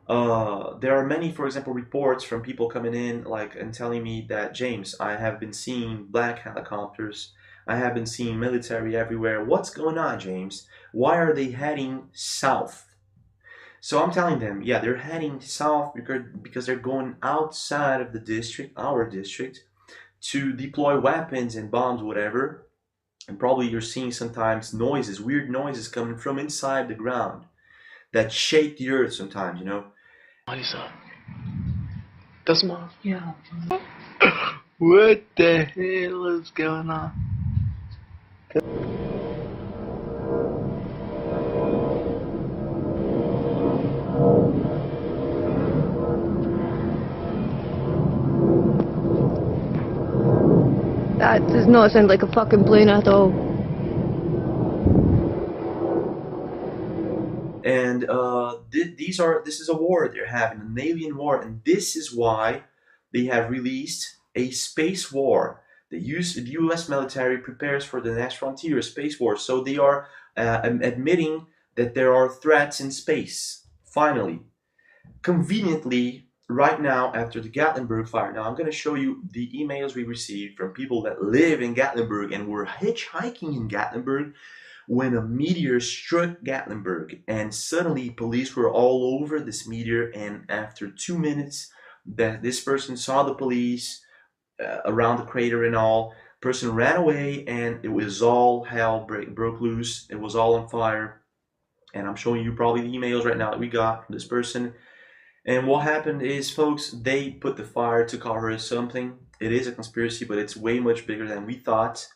There are many, for example, reports from people coming in and telling me that, James, I have been seeing black helicopters. I have been seeing military everywhere. What's going on, James? Why are they heading south? So I'm telling them, yeah, they're heading south because they're going outside of the district, our district, to deploy weapons and bombs, whatever. And probably you're seeing sometimes noises, weird noises coming from inside the ground that shake the earth sometimes, you know. Das mal. Yeah. What the hell is going on? That does not sound like a fucking plane at all. And this is a war they're having, an alien war, and this is why they have released a space war. The U.S. military prepares for the next frontier, a space war. So they are admitting that there are threats in space. Finally, conveniently, right now after the Gatlinburg fire. Now I'm going to show you the emails we received from people that live in Gatlinburg and were hitchhiking in Gatlinburg when a meteor struck Gatlinburg, and suddenly police were all over this meteor, and after 2 minutes that this person saw the police around the crater and all, person ran away, and it was all hell broke loose. It was all on fire, and I'm showing you probably the emails right now that we got from this person. And what happened is, folks, they put the fire to cover something. It is a conspiracy, but it's way much bigger than we thought.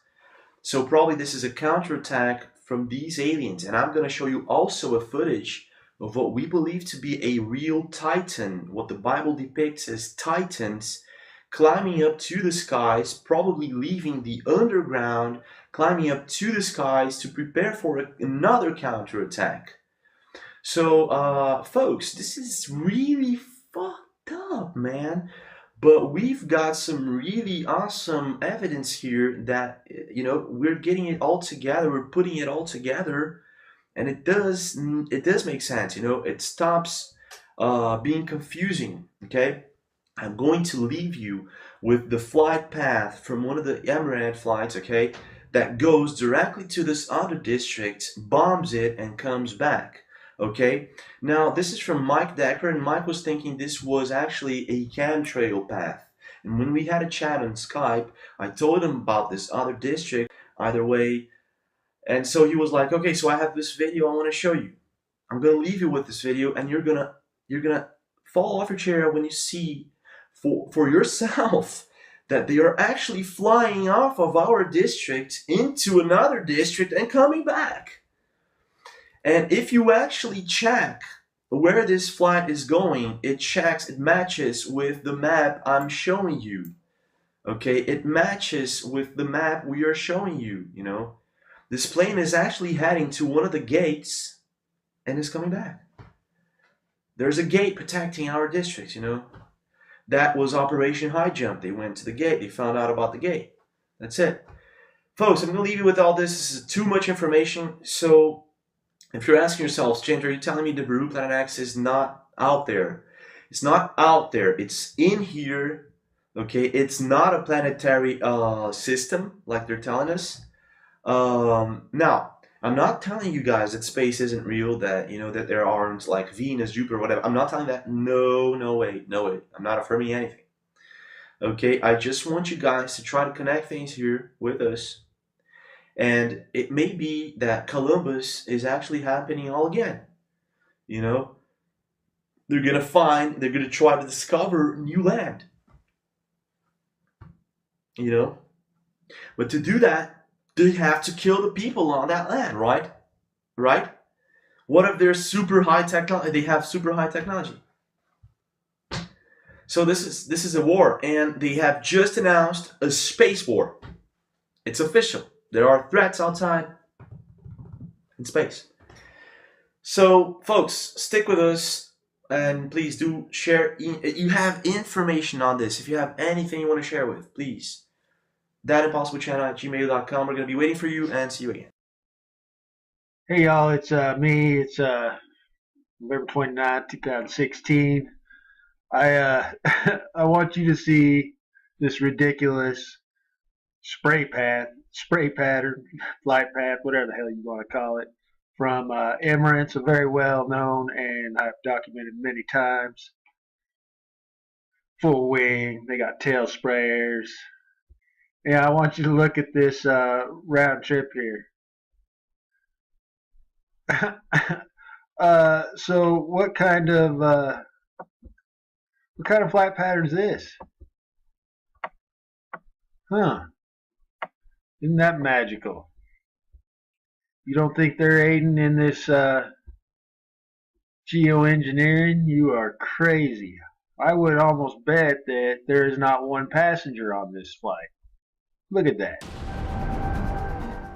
So probably this is a counterattack from these aliens. And I'm going to show you also a footage of what we believe to be a real Titan, what the Bible depicts as Titans climbing up to the skies, probably leaving the underground, climbing up to the skies to prepare for another counterattack. So, folks, this is really fucked up, man. But we've got some really awesome evidence here that, you know, we're getting it all together, we're putting it all together, and it does make sense, you know. It stops being confusing, okay? I'm going to leave you with the flight path from one of the Emirate flights, okay, that goes directly to this other district, bombs it, and comes back. Okay, now this is from Mike Decker, and Mike was thinking this was actually a chemtrail path. And when we had a chat on Skype, I told him about this other district, either way. And so he was like, okay, so I have this video I want to show you. I'm going to leave you with this video, and you're gonna fall off your chair when you see for yourself that they are actually flying off of our district into another district and coming back. And if you actually check where this flight is going, it matches with the map I'm showing you. Okay, it matches with the map we are showing you, you know. This plane is actually heading to one of the gates and is coming back. There's a gate protecting our district, you know. That was Operation High Jump. They went to the gate, they found out about the gate. That's it. Folks, I'm going to leave you with all this. This is too much information, so if you're asking yourselves, James, are you telling me the Nibiru Planet X is not out there? It's not out there. It's in here. Okay, it's not a planetary system like they're telling us. Now, I'm not telling you guys that space isn't real. That that there aren't like Venus, Jupiter, whatever. I'm not telling that. No way. I'm not affirming anything. Okay, I just want you guys to try to connect things here with us. And it may be that Columbus is actually happening all again. You know, they're gonna try to discover new land. You know, but to do that, they have to kill the people on that land, right? Right? What if they're super high technology? They have super high technology. So this is a war, and they have just announced a space war. It's official. There are threats outside in space. So, folks, stick with us, and please do share. You have information on this. If you have anything you want to share with, please. thatimpossiblechannel@gmail.com. We're going to be waiting for you, and see you again. Hey y'all, it's me. It's November 29th, 2016. I I want you to see this ridiculous spray pattern, flight path, whatever the hell you want to call it, from Emirates, a very well known and I've documented many times. Full wing, they got tail sprayers. Yeah, I want you to look at this round trip here. So what kind of flight pattern is this? Huh? Isn't that magical? You don't think they're aiding in this geoengineering? You are crazy. I would almost bet that there is not one passenger on this flight. Look at that.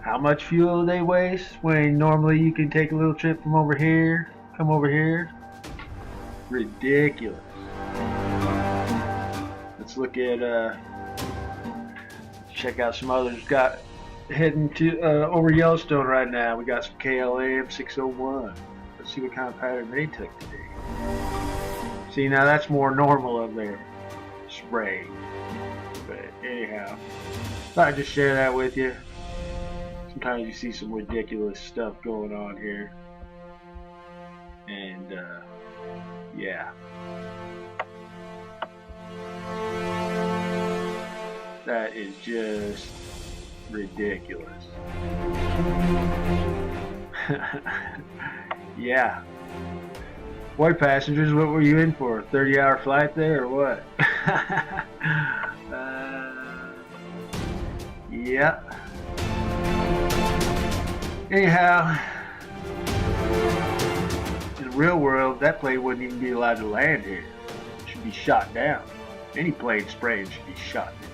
How much fuel do they waste when normally you can take a little trip from over here, come over here? Ridiculous. Let's look at check out some others. Got heading to over Yellowstone right now. We got some KLM 601. Let's see what kind of pattern they took today. See, now that's more normal of their spray. But anyhow, thought I'd just share that with you. Sometimes you see some ridiculous stuff going on here. And yeah. That is just ridiculous. Yeah. What passengers, what were you in for? A 30-hour flight there or what? Yeah. Anyhow, in the real world, that plane wouldn't even be allowed to land here. It should be shot down. Any plane spraying should be shot down.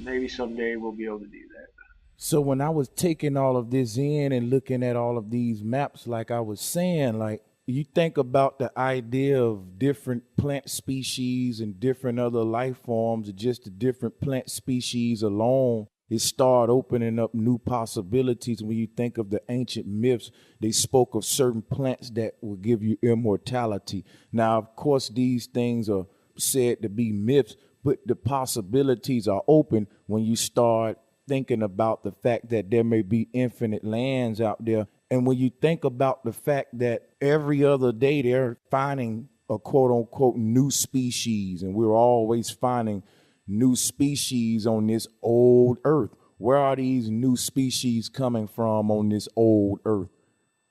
Maybe someday we'll be able to do that. So when I was taking all of this in and looking at all of these maps, like I was saying, like you think about the idea of different plant species and different other life forms, just the different plant species alone, it started opening up new possibilities. When you think of the ancient myths, they spoke of certain plants that will give you immortality. Now, of course, these things are said to be myths, but the possibilities are open when you start thinking about the fact that there may be infinite lands out there. And when you think about the fact that every other day they're finding a quote unquote new species, and we're always finding new species on this old earth. Where are these new species coming from on this old earth?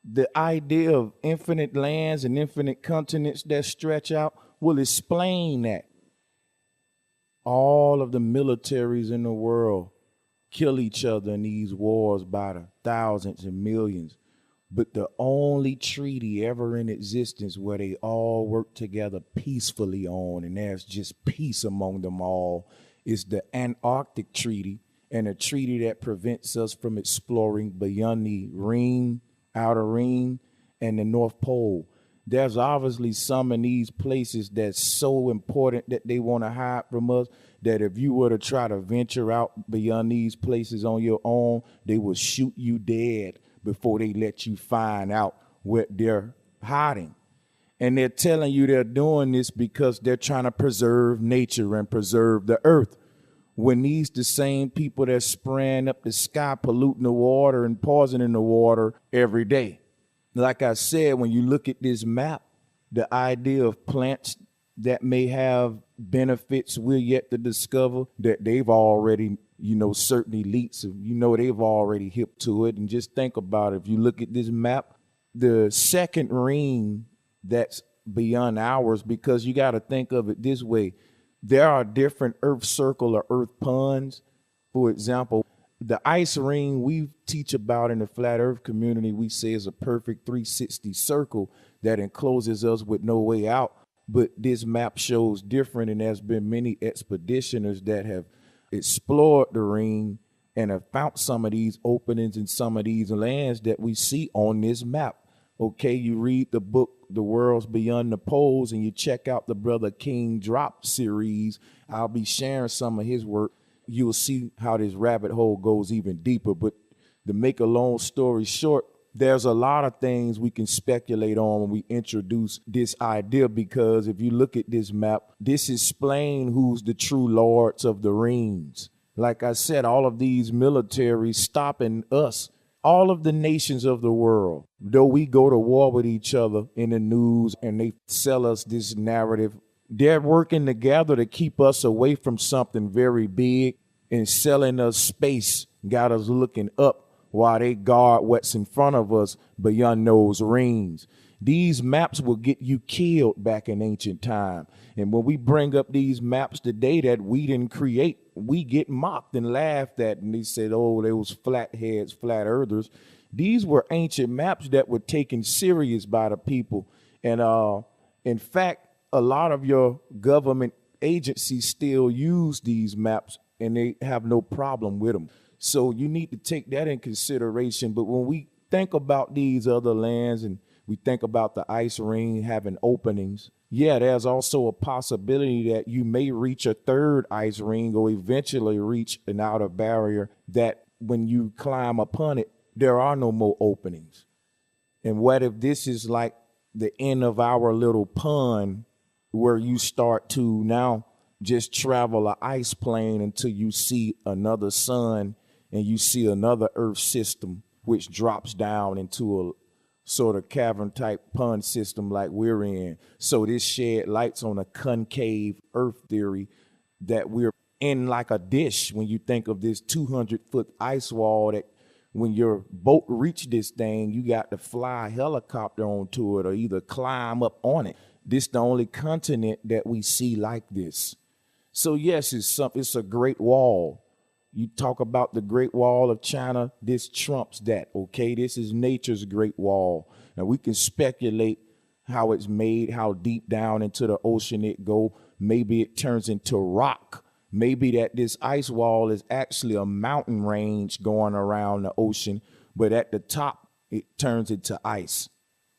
The idea of infinite lands and infinite continents that stretch out will explain that. All of the militaries in the world kill each other in these wars by the thousands and millions. But the only treaty ever in existence where they all work together peacefully on, and there's just peace among them all, is the Antarctic Treaty, and a treaty that prevents us from exploring beyond the ring, outer ring, and the North Pole. There's obviously some in these places that's so important that they want to hide from us that if you were to try to venture out beyond these places on your own, they will shoot you dead before they let you find out what they're hiding. And they're telling you they're doing this because they're trying to preserve nature and preserve the earth. When these the same people that's spraying up the sky, polluting the water and poisoning the water every day. Like I said, when you look at this map, the idea of plants that may have benefits we're yet to discover that they've already, certain elites, they've already hip to it. And just think about it. If you look at this map, the second ring that's beyond ours, because you got to think of it this way. There are different Earth circle or Earth puns. For example, the ice ring we teach about in the flat Earth community, we say is a perfect 360 circle that encloses us with no way out. But this map shows different, and there's been many expeditioners that have explored the ring and have found some of these openings in some of these lands that we see on this map. Okay, you read the book, The Worlds Beyond the Poles, and you check out the Brother King Drop series. I'll be sharing some of his work. You'll see how this rabbit hole goes even deeper. But to make a long story short, there's a lot of things we can speculate on when we introduce this idea, because if you look at this map, this explains who's the true lords of the rings. Like I said, all of these militaries stopping us, all of the nations of the world, though we go to war with each other in the news and they sell us this narrative, they're working together to keep us away from something very big and selling us space, got us looking up while they guard what's in front of us beyond those rings. These maps will get you killed back in ancient time. And when we bring up these maps today that we didn't create, we get mocked and laughed at. And they said, oh, they was flatheads, flat earthers. These were ancient maps that were taken serious by the people. And in fact, a lot of your government agencies still use these maps and they have no problem with them. So you need to take that in consideration. But when we think about these other lands and we think about the ice ring having openings, yeah, there's also a possibility that you may reach a third ice ring or eventually reach an outer barrier that when you climb upon it, there are no more openings. And what if this is like the end of our little pond where you start to now just travel an ice plane until you see another sun and you see another Earth system, which drops down into a sort of cavern type pond system like we're in. So this shed lights on a concave Earth theory that we're in like a dish when you think of this 200-foot ice wall that when your boat reach this thing, you got to fly a helicopter onto it or either climb up on it. This the only continent that we see like this. So yes, it's a great wall. You talk about the Great Wall of China, this trumps that, okay? This is nature's Great Wall. Now, we can speculate how it's made, how deep down into the ocean it go. Maybe it turns into rock. Maybe that this ice wall is actually a mountain range going around the ocean, but at the top, it turns into ice.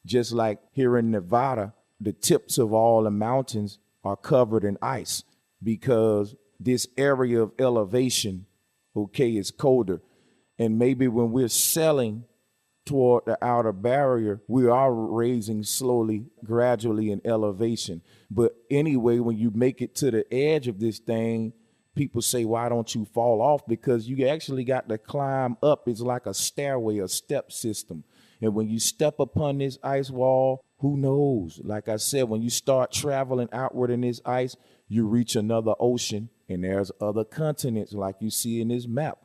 Just like here in Nevada, the tips of all the mountains are covered in ice because this area of elevation, okay, is colder. And maybe when we're sailing toward the outer barrier, we are raising slowly, gradually in elevation. But anyway, when you make it to the edge of this thing, people say, why don't you fall off? Because you actually got to climb up. It's like a stairway, a step system. And when you step upon this ice wall, who knows? Like I said, when you start traveling outward in this ice, you reach another ocean. And there's other continents like you see in this map.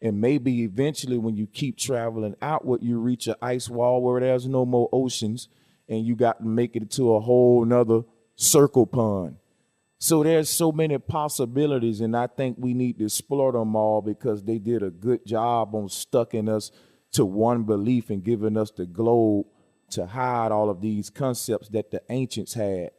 And maybe eventually when you keep traveling outward, you reach an ice wall where there's no more oceans and you got to make it to a whole nother circle pond. So there's so many possibilities, and I think we need to explore them all because they did a good job on stucking us to one belief and giving us the globe to hide all of these concepts that the ancients had.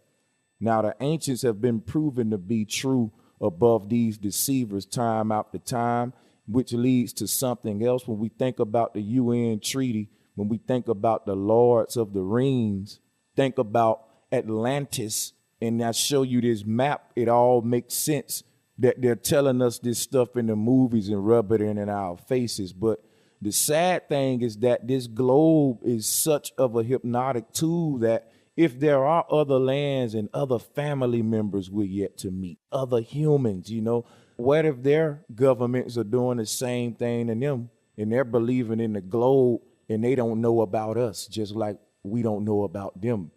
Now, the ancients have been proven to be true above these deceivers time after time, which leads to something else. When we think about the UN treaty, when we think about the lords of the rings, think about Atlantis, and I show you this map, it all makes sense that they're telling us this stuff in the movies and rub it in our faces. But the sad thing is that this globe is such of a hypnotic tool that if there are other lands and other family members we're yet to meet, other humans, what if their governments are doing the same thing to them and they're believing in the globe and they don't know about us, just like we don't know about them?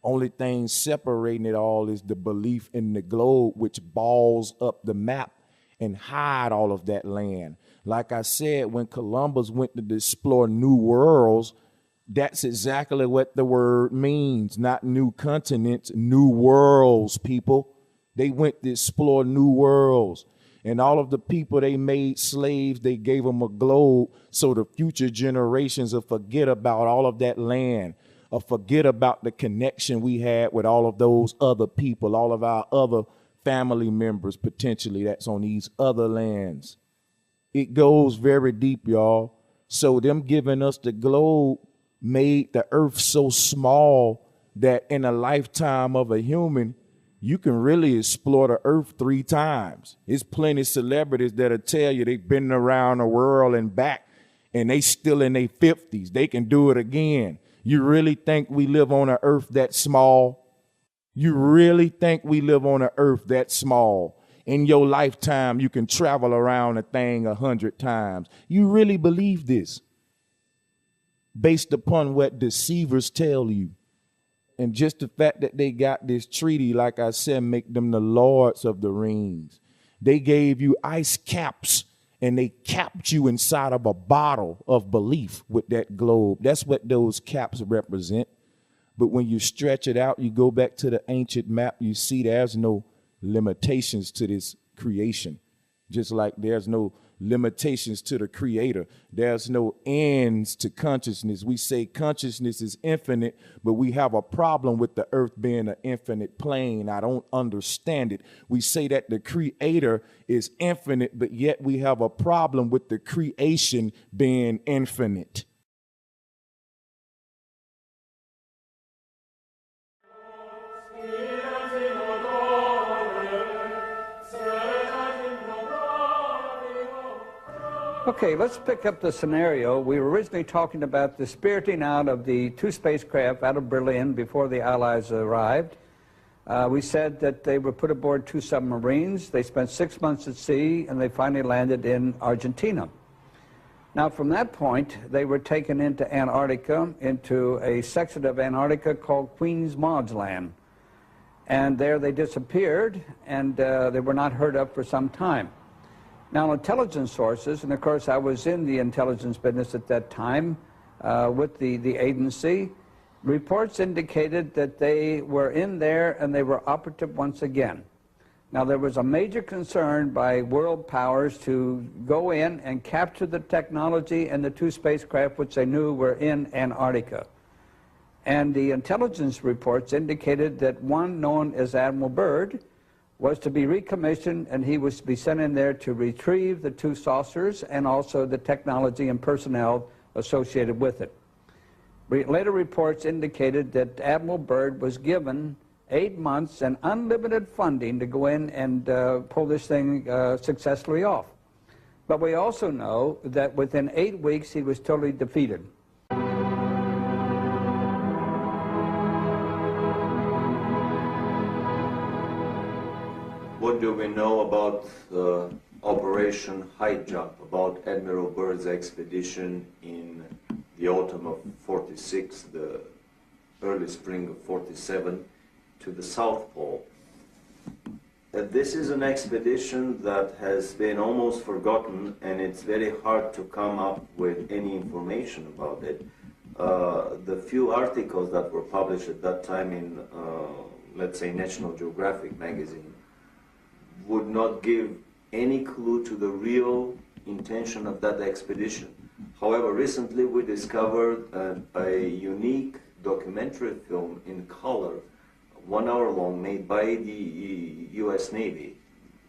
Only thing separating it all is the belief in the globe, which balls up the map and hide all of that land. Like I said, when Columbus went to explore new worlds, that's exactly what the word means. Not new continents, new worlds, people. They went to explore new worlds. And all of the people they made slaves, they gave them a globe so the future generations will forget about all of that land, or forget about the connection we had with all of those other people, all of our other family members potentially that's on these other lands. It goes very deep, y'all. So them giving us the globe made the earth so small that in a lifetime of a human, you can really explore the earth 3 times. There's plenty of celebrities that'll tell you they've been around the world and back, and they still in their 50s. They can do it again. You really think we live on an earth that small? You really think we live on an earth that small? In your lifetime, you can travel around a thing 100 times. You really believe this? Based upon what deceivers tell you. And just the fact that they got this treaty, like I said, make them the lords of the rings. They gave you ice caps and they capped you inside of a bottle of belief with that globe. That's what those caps represent. But when you stretch it out, you go back to the ancient map, you see there's no limitations to this creation. Just like there's no limitations to the creator. There's no ends to consciousness. We say consciousness is infinite, but we have a problem with the earth being an infinite plane. I don't understand it. We say that the creator is infinite, but yet we have a problem with the creation being infinite. Okay, let's pick up the scenario. We were originally talking about the spiriting out of the 2 spacecraft out of Berlin before the Allies arrived. We said that they were put aboard 2 submarines. They spent 6 months at sea, and they finally landed in Argentina. Now, from that point, they were taken into Antarctica, into a section of Antarctica called Queen's Maud's Land. And there they disappeared, and they were not heard of for some time. Now, intelligence sources, and of course I was in the intelligence business at that time with the agency, reports indicated that they were in there and they were operative once again. Now, there was a major concern by world powers to go in and capture the technology and the 2 spacecraft which they knew were in Antarctica. And the intelligence reports indicated that one known as Admiral Byrd was to be recommissioned, and he was to be sent in there to retrieve the 2 saucers and also the technology and personnel associated with it. Later reports indicated that Admiral Byrd was given 8 months and unlimited funding to go in and pull this thing successfully off. But we also know that within 8 weeks he was totally defeated. What do we know about Operation High Jump, about Admiral Byrd's expedition in the autumn of 46, the early spring of 47, to the South Pole? This is an expedition that has been almost forgotten, and it's very hard to come up with any information about it. The few articles that were published at that time in, let's say, National Geographic magazine would not give any clue to the real intention of that expedition. However, recently we discovered a unique documentary film in color, 1 hour long, made by the US Navy.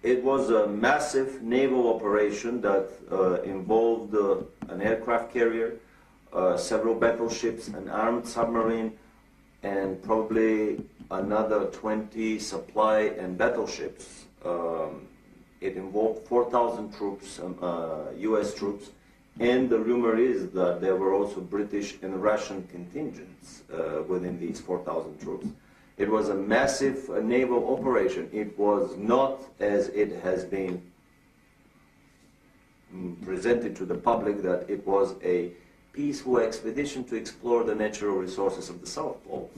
It was a massive naval operation that involved an aircraft carrier, several battleships, an armed submarine, and probably another 20 supply and battleships. It involved 4,000 troops, US troops, and the rumor is that there were also British and Russian contingents within these 4,000 troops. It was a massive naval operation. It was not, as it has been presented to the public, that it was a peaceful expedition to explore the natural resources of the South Pole.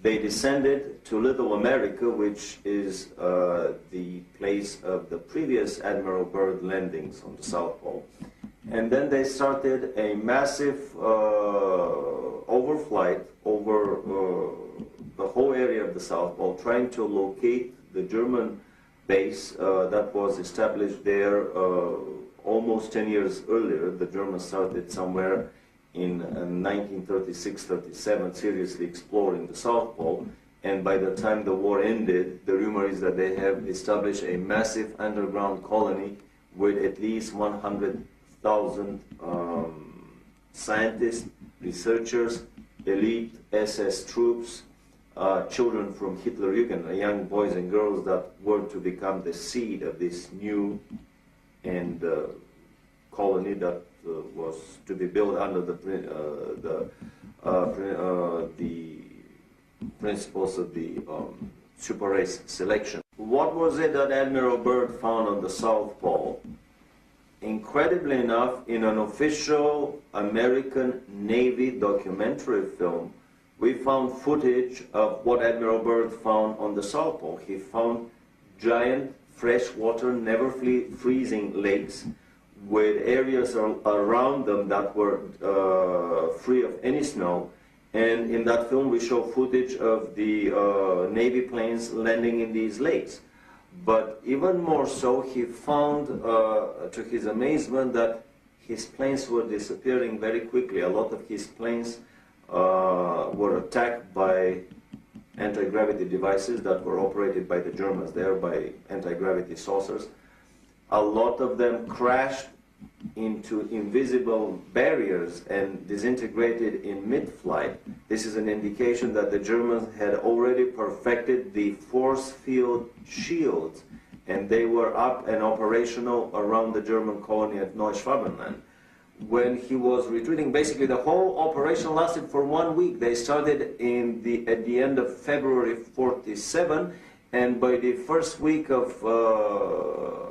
they descended to Little America, which is the place of the previous Admiral Byrd landings on the South Pole. And then they started a massive overflight over the whole area of the South Pole, trying to locate the German base that was established there almost 10 years earlier. The Germans started somewhere in 1936-37, seriously exploring the South Pole. And by the time the war ended, the rumor is that they have established a massive underground colony with at least 100,000 scientists, researchers, elite SS troops, children from Hitlerjugend, young boys and girls that were to become the seed of this new and colony that was to be built under the principles of the super race selection. What was it that Admiral Byrd found on the South Pole? Incredibly enough, in an official American Navy documentary film, we found footage of what Admiral Byrd found on the South Pole. He found giant freshwater, never freezing lakes with areas around them that were free of any snow. And in that film, we show footage of the Navy planes landing in these lakes. But even more so, he found, to his amazement, that his planes were disappearing very quickly. A lot of his planes were attacked by anti-gravity devices that were operated by the Germans there, by anti-gravity saucers. A lot of them crashed into invisible barriers and disintegrated in mid-flight. This is an indication that the Germans had already perfected the force field shields, and they were up and operational around the German colony at Neuschwabenland. When he was retreating, basically the whole operation lasted for 1 week. They started at the end of February 47, and by the first week of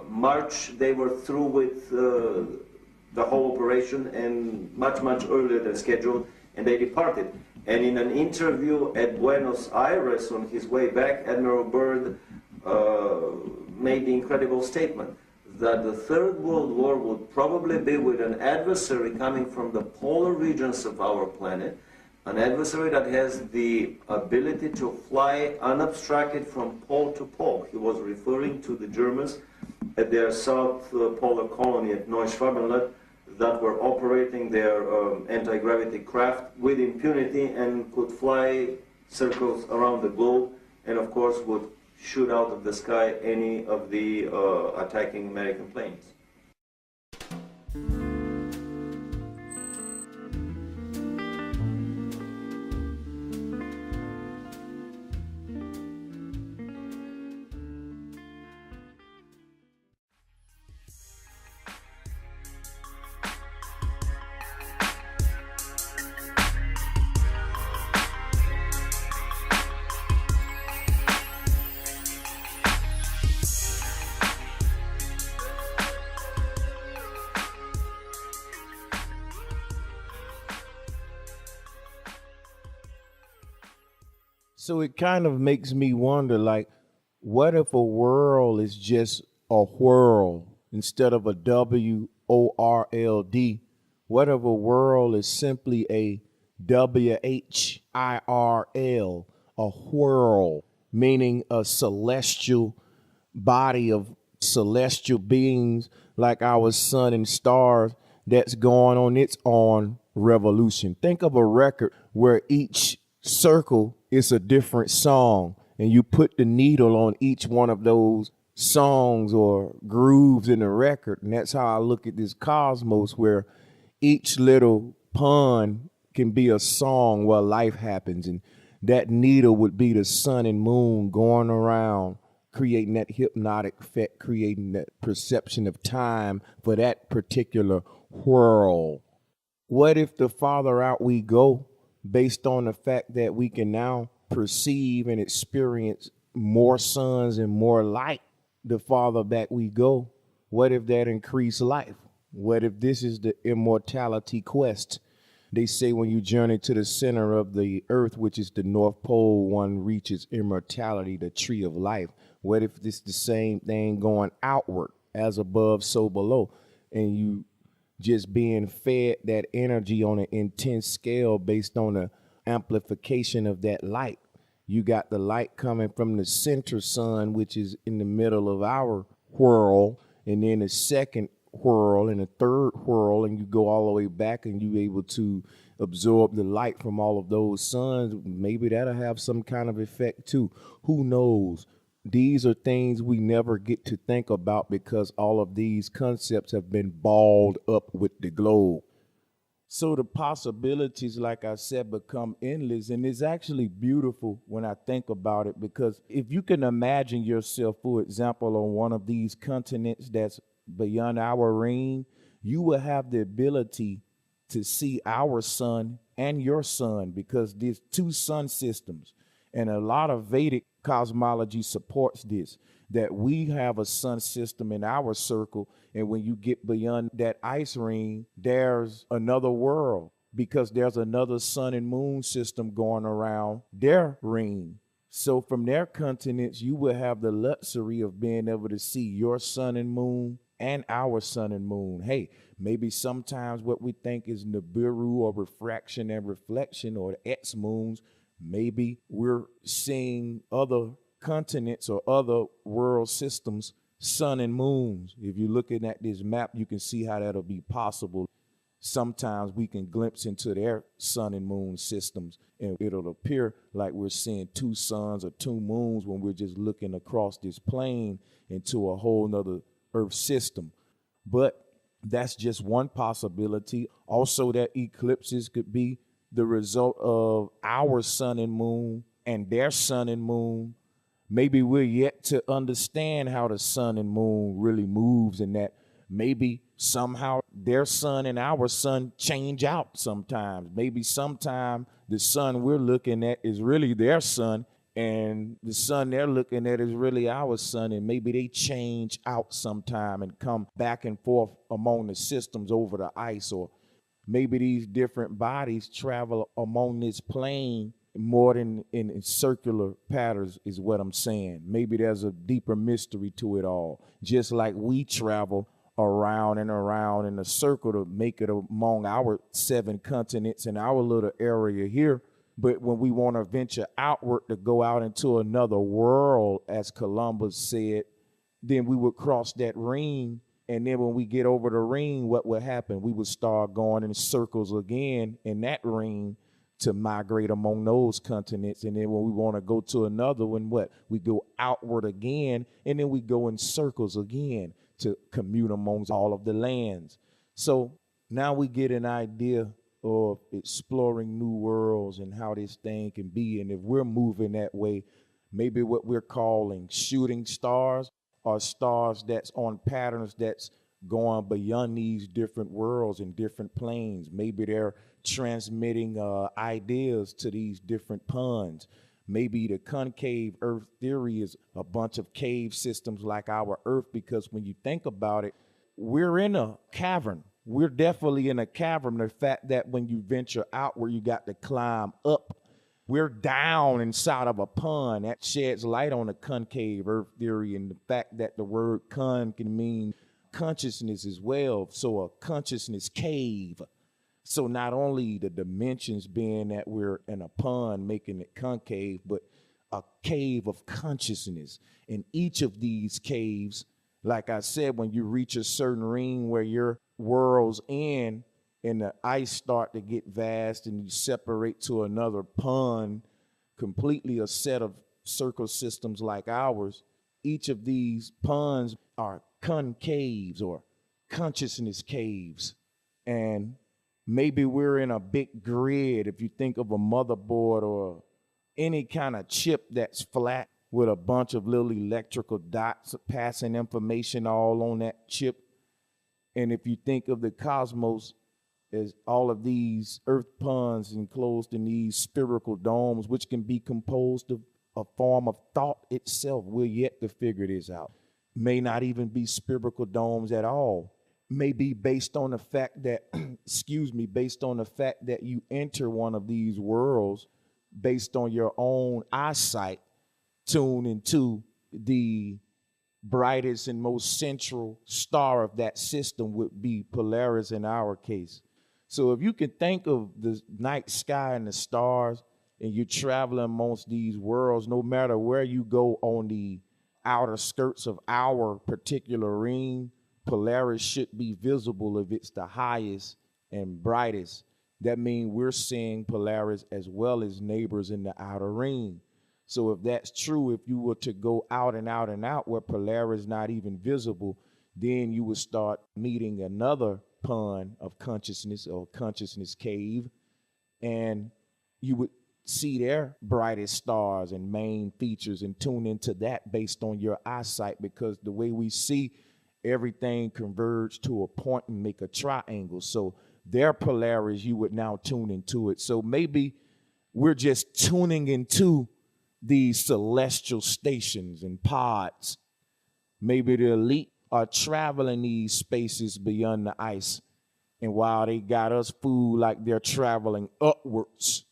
March, they were through with the whole operation, and much earlier than scheduled, and they departed. And in an interview at Buenos Aires on his way back, Admiral Byrd made the incredible statement that the Third World War would probably be with an adversary coming from the polar regions of our planet, an adversary that has the ability to fly unobstructed from pole to pole. He was referring to the Germans at their South Polar colony at Neuschwabenland that were operating their anti-gravity craft with impunity and could fly circles around the globe, and of course would shoot out of the sky any of the attacking American planes. So it kind of makes me wonder, like, what if a whirl is just a whirl instead of a WORLD? What if a whirl is simply a WHIRL, a whirl, meaning a celestial body of celestial beings like our sun and stars that's going on its own revolution. Think of a record where each circle is a different song, and you put the needle on each one of those songs or grooves in the record. And that's how I look at this cosmos, where each little pun can be a song where life happens, and that needle would be the sun and moon going around, creating that hypnotic effect, creating that perception of time for that particular whirl. What if the farther out we go, based on the fact that we can now perceive and experience more suns and more light, the farther back we go, what if that increased life? What if this is the immortality quest? They say when you journey to the center of the earth, which is the North Pole, one reaches immortality, the tree of life. What if it's the same thing going outward, as above, so below, and you just being fed that energy on an intense scale based on the amplification of that light? You got the light coming from the center sun, which is in the middle of our whirl, and then the second whirl and the third whirl, and you go all the way back and you able to absorb the light from all of those suns. Maybe that'll have some kind of effect too. Who knows? These are things we never get to think about because all of these concepts have been balled up with the globe. So the possibilities, like I said, become endless. And it's actually beautiful when I think about it, because if you can imagine yourself, for example, on one of these continents that's beyond our reign, you will have the ability to see our sun and your sun, because there's two sun systems. And a lot of Vedic cosmology supports this, that we have a sun system in our circle. And when you get beyond that ice ring, there's another world, because there's another sun and moon system going around their ring. So from their continents, you will have the luxury of being able to see your sun and moon and our sun and moon. Hey, maybe sometimes what we think is Nibiru or refraction and reflection or the X moons, maybe we're seeing other continents or other world systems, sun and moons. If you're looking at this map, you can see how that'll be possible. Sometimes we can glimpse into their sun and moon systems, and it'll appear like we're seeing two suns or two moons when we're just looking across this plane into a whole nother Earth system. But that's just one possibility. Also, that eclipses could be the result of our sun and moon and their sun and moon. Maybe we're yet to understand how the sun and moon really moves, and that maybe somehow their sun and our sun change out sometimes. Maybe sometime the sun we're looking at is really their sun, and the sun they're looking at is really our sun, and maybe they change out sometime and come back and forth among the systems over the ice. Or maybe these different bodies travel among this plane more than in circular patterns, is what I'm saying. Maybe there's a deeper mystery to it all, just like we travel around and around in a circle to make it among our 7 continents in our little area here. But when we want to venture outward to go out into another world, as Columbus said, then we would cross that ring. And then when we get over the ring, what would happen? We would start going in circles again in that ring to migrate among those continents. And then when we want to go to another one, what? We go outward again, and then we go in circles again to commute amongst all of the lands. So now we get an idea of exploring new worlds and how this thing can be. And if we're moving that way, maybe what we're calling shooting stars are stars that's on patterns that's going beyond these different worlds and different planes. Maybe they're transmitting ideas to these different puns. Maybe the concave Earth theory is a bunch of cave systems like our Earth, because when you think about it, we're in a cavern. We're definitely in a cavern. The fact that when you venture out where you got to climb up, we're down inside of a pond. That sheds light on the concave Earth theory, and the fact that the word con can mean consciousness as well. So a consciousness cave. So not only the dimensions being that we're in a pond making it concave, but a cave of consciousness. In each of these caves, like I said, when you reach a certain ring where your world's end and the ice start to get vast and you separate to another pond, completely a set of circle systems like ours, each of these ponds are concaves or consciousness caves. And maybe we're in a big grid. If you think of a motherboard or any kind of chip that's flat with a bunch of little electrical dots passing information all on that chip. And if you think of the cosmos as all of these earth ponds enclosed in these spherical domes, which can be composed of a form of thought itself, we're yet to figure this out. May not even be spherical domes at all. may be based on the fact that, excuse me, based on the fact that you enter one of these worlds based on your own eyesight, tune into the brightest and most central star of that system would be Polaris in our case. So if you can think of the night sky and the stars, and you're traveling amongst these worlds, no matter where you go on the outer skirts of our particular ring, Polaris should be visible if it's the highest and brightest. That means we're seeing Polaris as well as neighbors in the outer ring. So if that's true, if you were to go out and out and out where Polaris is not even visible, then you would start meeting another pun of consciousness or consciousness cave, and you would see their brightest stars and main features and tune into that based on your eyesight, because the way we see everything converge to a point and make a triangle. So their Polaris, you would now tune into it. So maybe we're just tuning into these celestial stations and pods. Maybe the elite are traveling these spaces beyond the ice, and while they got us fooled like they're traveling upwards.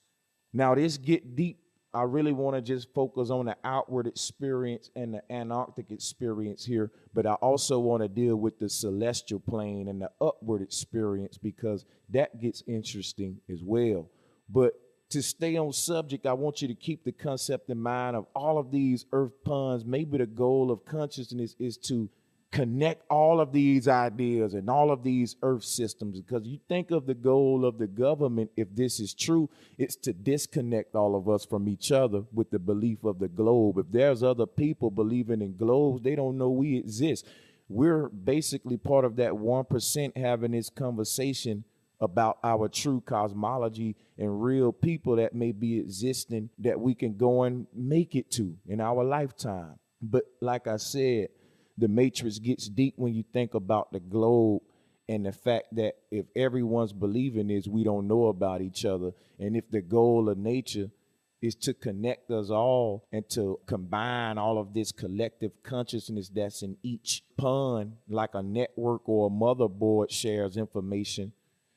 Now, this get deep. I really want to just focus on the outward experience and the Antarctic experience here, but I also want to deal with the celestial plane and the upward experience, because that gets interesting as well. But to stay on subject, I want you to keep the concept in mind of all of these earth puns. Maybe the goal of consciousness is to connect all of these ideas and all of these earth systems, because you think of the goal of the government, if this is true, it's to disconnect all of us from each other with the belief of the globe. If there's other people believing in globes, they don't know we exist. We're basically part of that 1% having this conversation about our true cosmology and real people that may be existing that we can go and make it to in our lifetime. But like I said, the matrix gets deep when you think about the globe and the fact that if everyone's believing this, we don't know about each other. And if the goal of nature is to connect us all and to combine all of this collective consciousness that's in each pun, like a network or a motherboard shares information.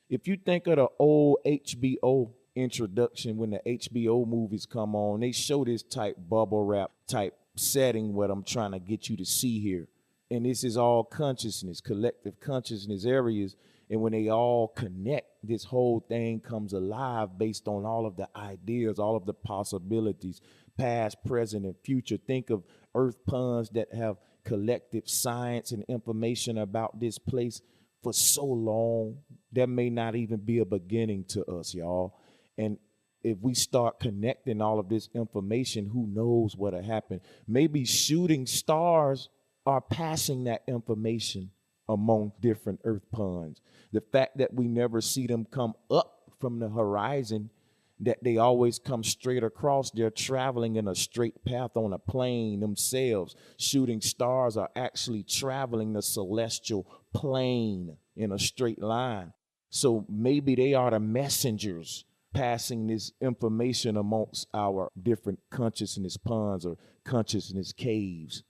If you think of the old HBO introduction, when the HBO movies come on, they show this type bubble wrap type setting, what I'm trying to get you to see here. And this is all consciousness, collective consciousness areas. And when they all connect, this whole thing comes alive based on all of the ideas, all of the possibilities, past, present, and future. Think of earth puns that have collective science and information about this place for so long. There may not even be a beginning to us, y'all. And if we start connecting all of this information, who knows what'll happen? Maybe shooting stars are passing that information among different earth puns. The fact that we never see them come up from the horizon, that they always come straight across, they're traveling in a straight path on a plane themselves. Shooting stars are actually traveling the celestial plane in a straight line. So maybe they are the messengers passing this information amongst our different consciousness ponds or consciousness caves.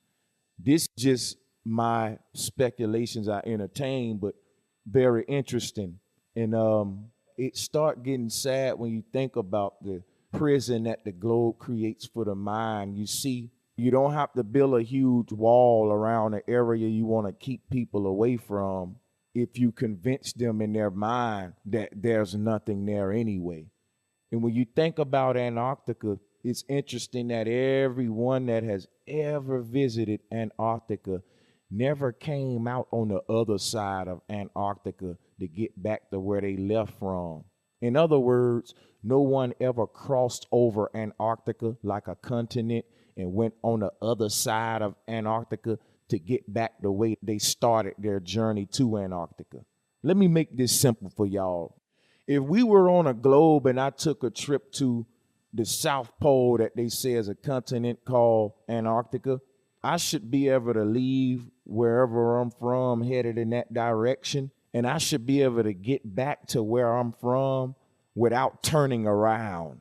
This is just my speculations I entertain, but very interesting. And it start getting sad when you think about the prison that the globe creates for the mind. You see, you don't have to build a huge wall around the area you want to keep people away from if you convince them in their mind that there's nothing there anyway. And when you think about Antarctica, it's interesting that everyone that has ever visited Antarctica never came out on the other side of Antarctica to get back to where they left from. In other words, no one ever crossed over Antarctica like a continent and went on the other side of Antarctica to get back the way they started their journey to Antarctica. Let me make this simple for y'all. If we were on a globe and I took a trip to the South Pole that they say is a continent called Antarctica, I should be able to leave wherever I'm from, headed in that direction, and I should be able to get back to where I'm from without turning around.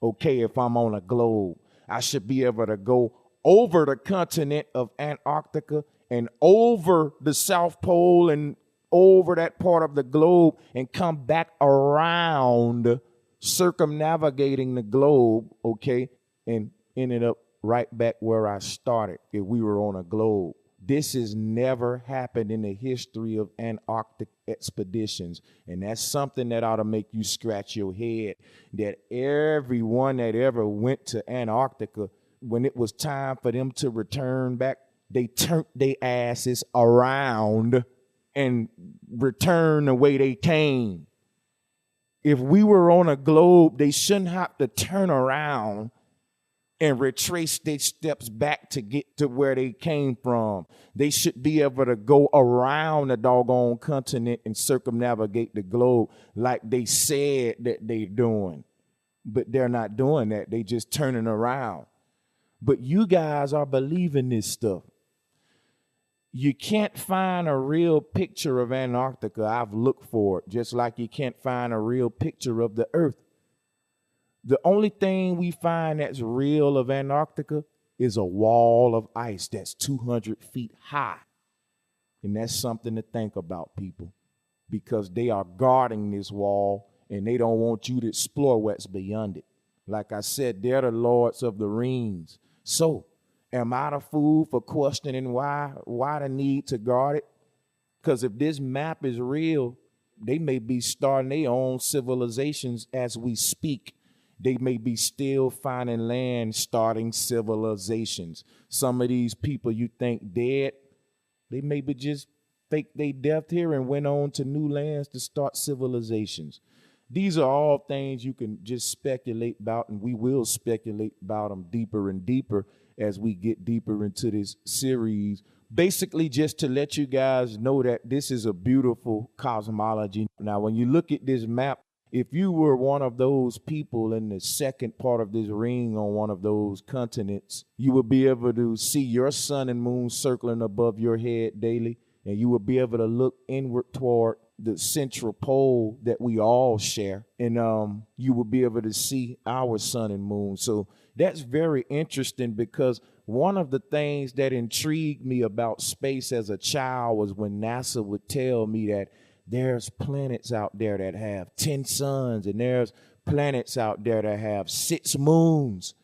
Okay, if I'm on a globe, I should be able to go over the continent of Antarctica and over the South Pole and over that part of the globe and come back around, circumnavigating the globe, okay, and ended up right back where I started if we were on a globe. This has never happened in the history of Antarctic expeditions. And that's something that ought to make you scratch your head, that everyone that ever went to Antarctica, when it was time for them to return back, they turned their asses around and returned the way they came. If we were on a globe, they shouldn't have to turn around and retrace their steps back to get to where they came from. They should be able to go around the doggone continent and circumnavigate the globe like they said that they're doing. But they're not doing that. They just turning around. But you guys are believing this stuff. You can't find a real picture of Antarctica. I've looked for it, just like you can't find a real picture of the Earth. The only thing we find that's real of Antarctica is a wall of ice that's 200 feet high. And that's something to think about, people, because they are guarding this wall and they don't want you to explore what's beyond it. Like I said, they're the lords of the rings. So am I the fool for questioning why the need to guard it? Because if this map is real, they may be starting their own civilizations as we speak. They may be still finding land, starting civilizations. Some of these people you think dead, they maybe just faked their death here and went on to new lands to start civilizations. These are all things you can just speculate about, and we will speculate about them deeper and deeper as we get deeper into this series. Basically, just to let you guys know that this is a beautiful cosmology. Now, when you look at this map, if you were one of those people in the second part of this ring on one of those continents, you would be able to see your sun and moon circling above your head daily, and you would be able to look inward toward the central pole that we all share, and you will be able to see our sun and moon. So that's very interesting, because one of the things that intrigued me about space as a child was when NASA would tell me that there's planets out there that have 10 suns, and there's planets out there that have 6 moons.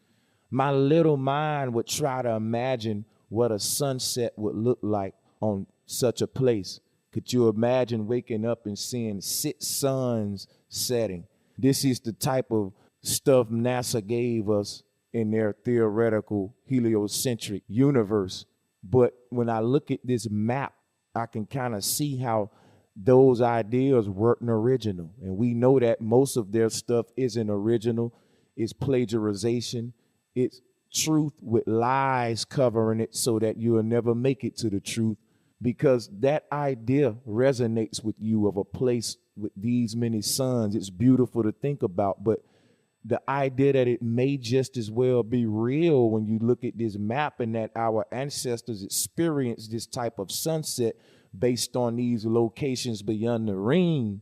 My little mind would try to imagine what a sunset would look like on such a place. Could you imagine waking up and seeing 6 suns setting? This is the type of stuff NASA gave us in their theoretical heliocentric universe. But when I look at this map, I can kind of see how those ideas weren't original. And we know that most of their stuff isn't original. It's plagiarization. It's truth with lies covering it so that you'll never make it to the truth, because that idea resonates with you of a place with these many suns. It's beautiful to think about, but the idea that it may just as well be real when you look at this map, and that our ancestors experienced this type of sunset based on these locations beyond the ring,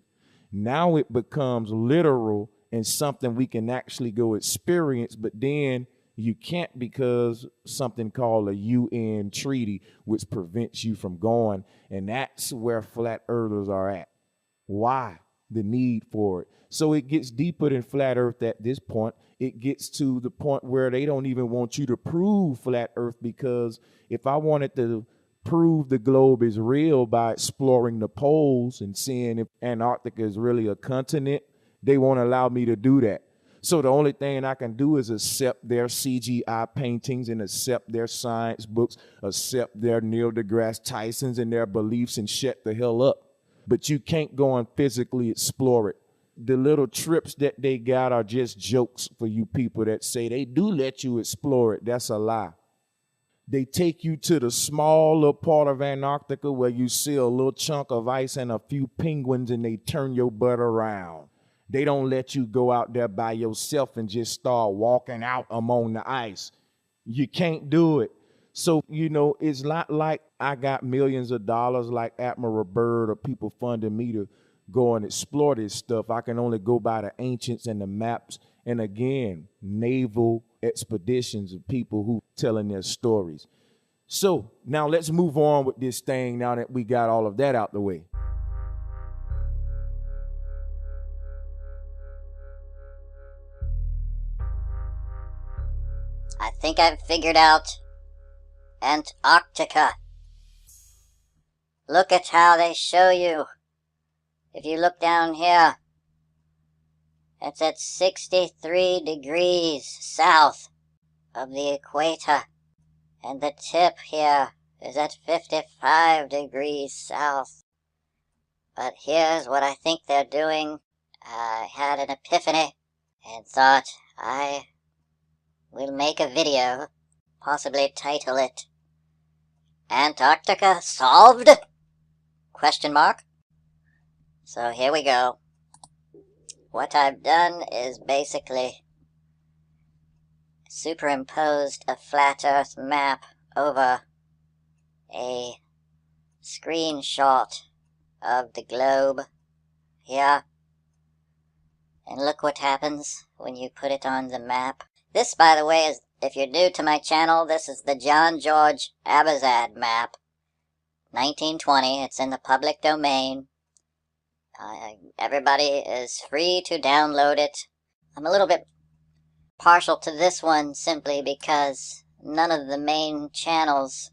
now it becomes literal and something we can actually go experience. But then you can't, because something called a UN treaty, which prevents you from going. And that's where flat earthers are at. Why? The need for it. So it gets deeper than flat earth at this point. It gets to the point where they don't even want you to prove flat earth, because if I wanted to prove the globe is real by exploring the poles and seeing if Antarctica is really a continent, they won't allow me to do that. So the only thing I can do is accept their CGI paintings and accept their science books, accept their Neil deGrasse Tysons and their beliefs, and shut the hell up. But you can't go and physically explore it. The little trips that they got are just jokes for you people that say they do let you explore it. That's a lie. They take you to the small little part of Antarctica where you see a little chunk of ice and a few penguins, and they turn your butt around. They don't let you go out there by yourself and just start walking out among the ice. You can't do it. So, you know, it's not like I got millions of dollars like Admiral Byrd or people funding me to go and explore this stuff. I can only go by the ancients and the maps. And again, naval expeditions of people who telling their stories. So now let's move on with this thing now that we got all of that out the way. think I've figured out Antarctica. Look at how they show you. If you look down here, it's at 63 degrees south of the equator. And the tip here is at 55 degrees south. But here's what I think they're doing. I had an epiphany and thought I will make a video, possibly title it Antarctica Solved? Question mark. So here we go. What I've done is basically superimposed a flat Earth map over a screenshot of the globe here. And look what happens when you put it on the map. This, by the way, is, if you're new to my channel, this is the John George Abazad map. 1920, it's in the public domain. Everybody is free to download it. I'm a little bit partial to this one simply because none of the main channels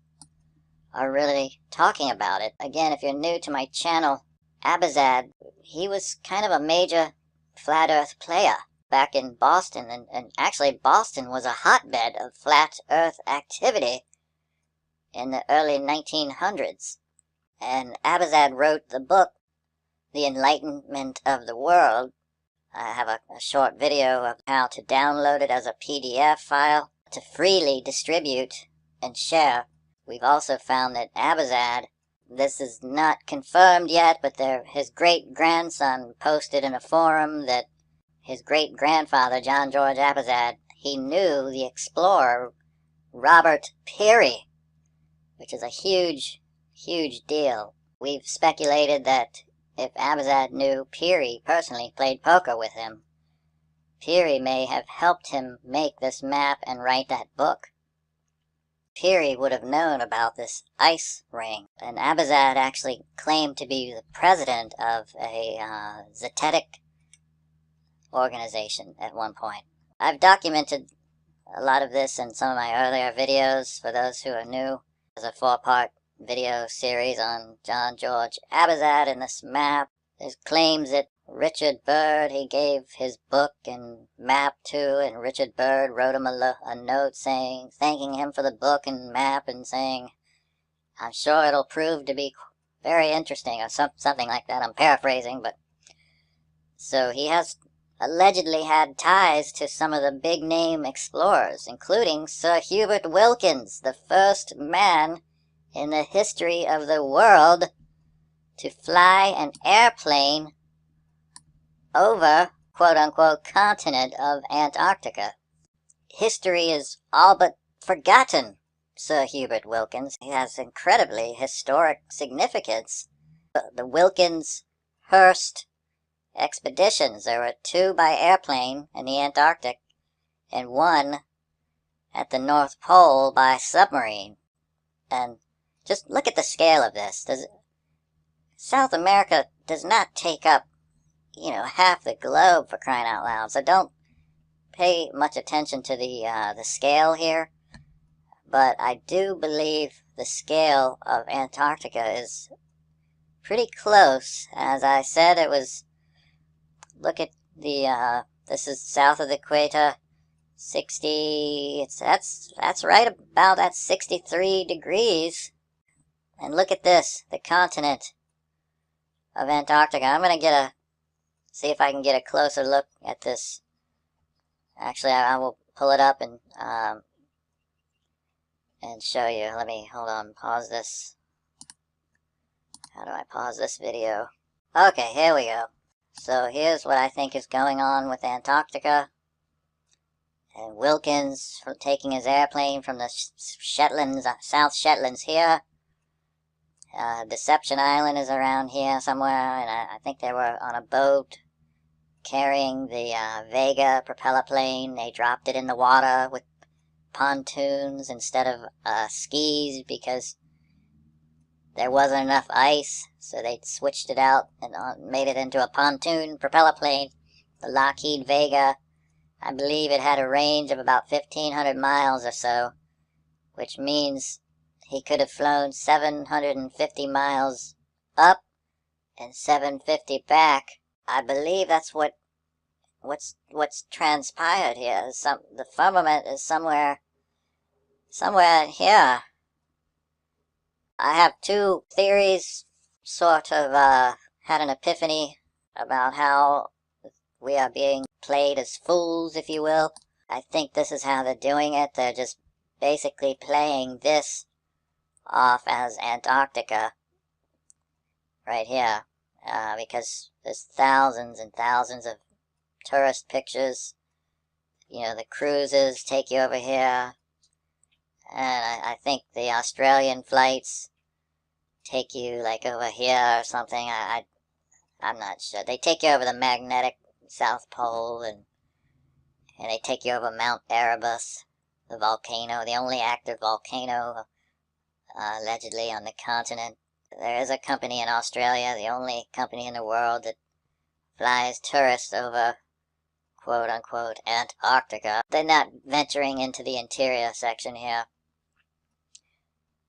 are really talking about it. Again, if you're new to my channel, Abazad, he was kind of a major flat earth player back in Boston, and actually Boston was a hotbed of flat earth activity in the early 1900s. And Abazad wrote the book, The Enlightenment of the World. I have a short video of how to download it as a PDF file to freely distribute and share. We've also found that Abazad, this is not confirmed yet, but his great-grandson posted in a forum that his great-grandfather, John George Abazad, he knew the explorer Robert Peary, which is a huge, huge deal. We've speculated that if Abazad knew Peary personally, played poker with him, Peary may have helped him make this map and write that book. Peary would have known about this ice ring, and Abazad actually claimed to be the president of a zetetic organization at one point. I've documented a lot of this in some of my earlier videos for those who are new. There's a 4-part video series on John George Abazad and this map. There's claims that Richard Byrd, he gave his book and map to, and Richard Byrd wrote him a note saying, thanking him for the book and map and saying, I'm sure it'll prove to be very interesting, or something like that. I'm paraphrasing, but so he has allegedly had ties to some of the big name explorers, including Sir Hubert Wilkins, the first man in the history of the world to fly an airplane over, quote-unquote, continent of Antarctica. History is all but forgotten Sir Hubert Wilkins. He has incredibly historic significance. The Wilkins-Hearst expeditions, there were 2 by airplane in the Antarctic and 1 at the North Pole by submarine. And just look at the scale of this. South America does not take up, half the globe, for crying out loud. So don't pay much attention to the scale here. But I do believe the scale of Antarctica is pretty close. As I said, it was, look at this is south of the equator, 60, that's right about at 63 degrees. And look at this, the continent of Antarctica. I'm going to see if I can get a closer look at this. Actually, I will pull it up and show you. Hold on, pause this. How do I pause this video? Okay, here we go. So here's what I think is going on with Antarctica. And Wilkins taking his airplane from the Shetlands, South Shetlands here. Deception Island is around here somewhere, and I think they were on a boat carrying the Vega propeller plane. They dropped it in the water with pontoons instead of skis because there wasn't enough ice, so they switched it out and made it into a pontoon propeller plane, the Lockheed Vega. I believe it had a range of about 1,500 miles or so, which means he could have flown 750 miles up and 750 back. I believe that's what's transpired here. The firmament is somewhere here. I have two theories, sort of had an epiphany about how we are being played as fools, if you will. I think this is how they're doing it. They're just basically playing this off as Antarctica right here, because there's thousands and thousands of tourist pictures. You know, the cruises take you over here, and I think the Australian flights take you like over here or something. I'm not sure. They take you over the magnetic South Pole, and they take you over Mount Erebus, the volcano, the only active volcano allegedly on the continent. There is a company in Australia, the only company in the world that flies tourists over quote-unquote Antarctica. They're not venturing into the interior section here.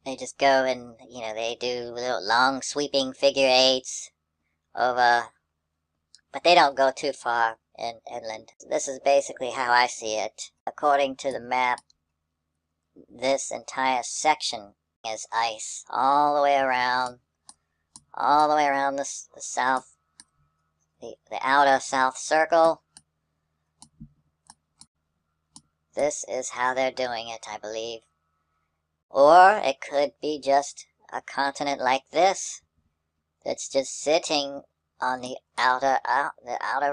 They just go and, you know, they do little long sweeping figure eights over, but they don't go too far inland. This is basically how I see it. According to the map, this entire section is ice all the way around the south, the outer south circle. This is how they're doing it, I believe. Or it could be just a continent like this that's just sitting on the outer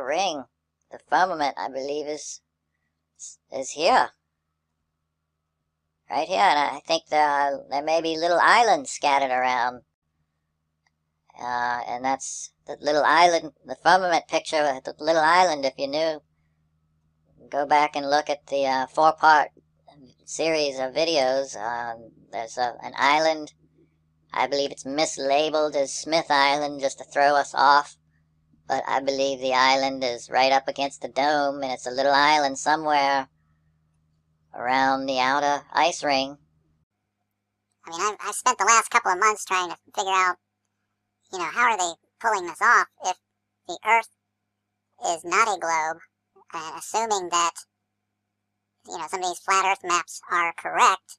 ring. The firmament, I believe, is here, right here, and I think there may be little islands scattered around, and that's the little island, the firmament picture of the little island. If you knew, go back and look at the 4-part series of videos. There's an island. I believe it's mislabeled as Smith Island just to throw us off, but I believe the island is right up against the dome, and it's a little island somewhere around the outer ice ring. I mean, I've spent the last couple of months trying to figure out, you know, how are they pulling this off if the Earth is not a globe, and assuming that, you know, some of these flat Earth maps are correct,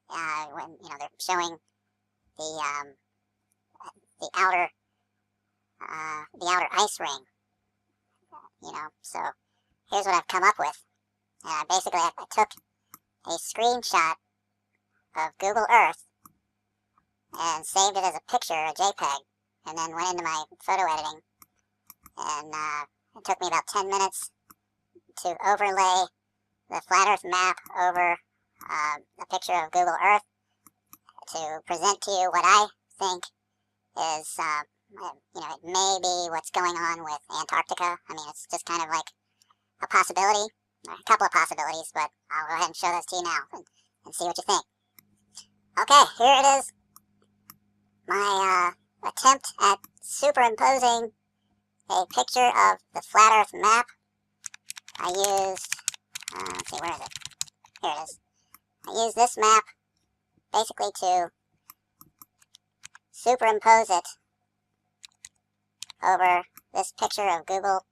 when, you know, they're showing the outer ice ring, you know. So here's what I've come up with. Basically, I took a screenshot of Google Earth and saved it as a picture, a JPEG, and then went into my photo editing, and it took me about 10 minutes to overlay the flat Earth map over a picture of Google Earth to present to you what I think is, you know, it may be what's going on with Antarctica. I mean, it's just kind of like a possibility, or a couple of possibilities, but I'll go ahead and show those to you now and see what you think. Okay, here it is. My attempt at superimposing a picture of the flat Earth map. I used, let's see, where is it? Here it is. I used this map basically to superimpose it over this picture of Google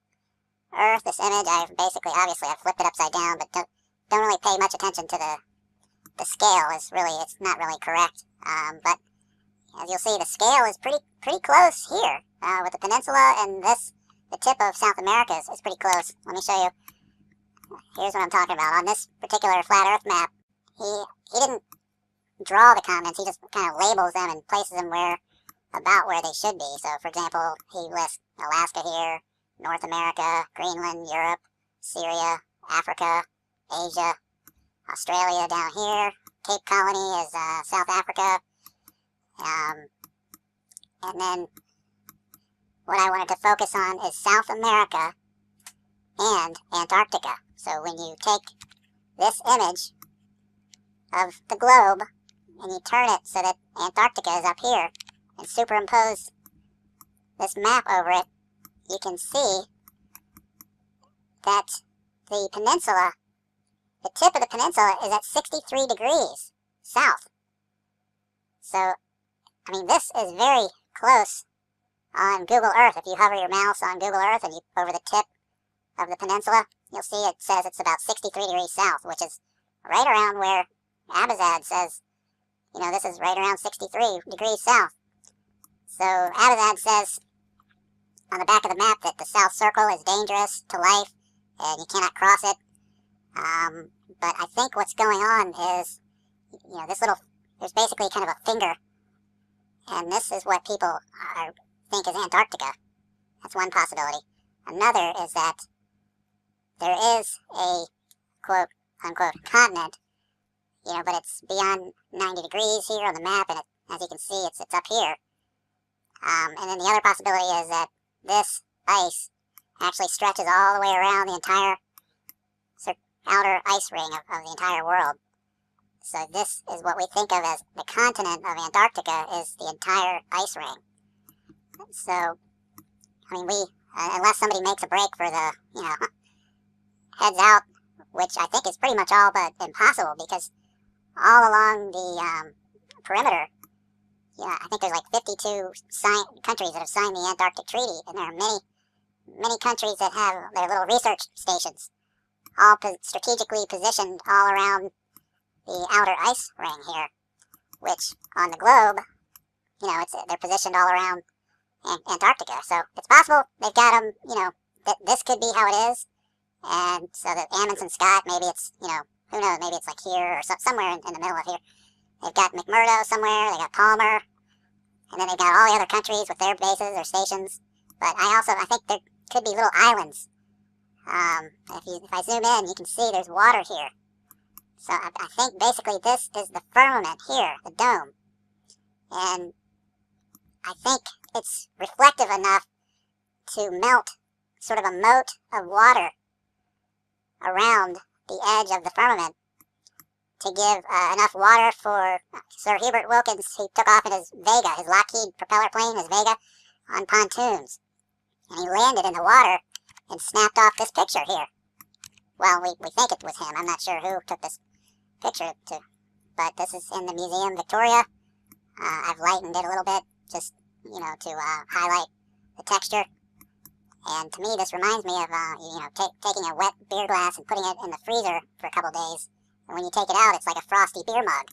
Earth, this image. Obviously I flipped it upside down, but don't really pay much attention to the scale. It's not really correct. But as you'll see, the scale is pretty close here, with the peninsula and the tip of South America is pretty close. Let me show you. Here's what I'm talking about. On this particular flat Earth map, he didn't draw the continents, he just kind of labels them and places them about where they should be. So, for example, he lists Alaska here, North America, Greenland, Europe, Syria, Africa, Asia, Australia down here, Cape Colony is South Africa, and then what I wanted to focus on is South America and Antarctica. So when you take this image of the globe and you turn it so that Antarctica is up here and superimpose this map over it, you can see that the peninsula, the tip of the peninsula is at 63 degrees south. So, I mean, this is very close on Google Earth. If you hover your mouse on Google Earth and you over the tip of the peninsula, you'll see it says it's about 63 degrees south, which is right around where Abazad says, you know, this is right around 63 degrees south. So Abazad says on the back of the map that the South Circle is dangerous to life and you cannot cross it. But I think what's going on is, you know, this little, there's basically kind of a finger, and this is what people think is Antarctica. That's one possibility. Another is that there is a quote unquote continent, you know, but it's beyond 90 degrees here on the map, and as you can see, it's up here. And then the other possibility is that this ice actually stretches all the way around the entire outer ice ring of the entire world. So this is what we think of as the continent of Antarctica, is the entire ice ring. So, I mean, unless somebody makes a break for the, you know, heads out, which I think is pretty much all but impossible, because all along the perimeter, yeah, I think there's like 52 countries that have signed the Antarctic Treaty, and there are many countries that have their little research stations, all strategically positioned all around the outer ice ring here, which on the globe, you know, they're positioned all around Antarctica. So it's possible they've got them, you know, this could be how it is, and so that Amundsen Scott, maybe it's, you know, who knows, maybe it's like here or somewhere in the middle of here. They've got McMurdo somewhere, they got Palmer, and then they've got all the other countries with their bases or stations. But I think there could be little islands. If I zoom in, you can see there's water here. So I think basically this is the firmament here, the dome. And I think it's reflective enough to melt sort of a moat of water around the edge of the firmament to give enough water for Sir Hubert Wilkins, who took off in his Vega, his Lockheed propeller plane, his Vega, on pontoons. And he landed in the water and snapped off this picture here. Well, we think it was him. I'm not sure who took this picture, but this is in the Museum Victoria. I've lightened it a little bit, just, you know, to highlight the texture. And to me, this reminds me of, you know, taking a wet beer glass and putting it in the freezer for a couple days. And when you take it out, it's like a frosty beer mug.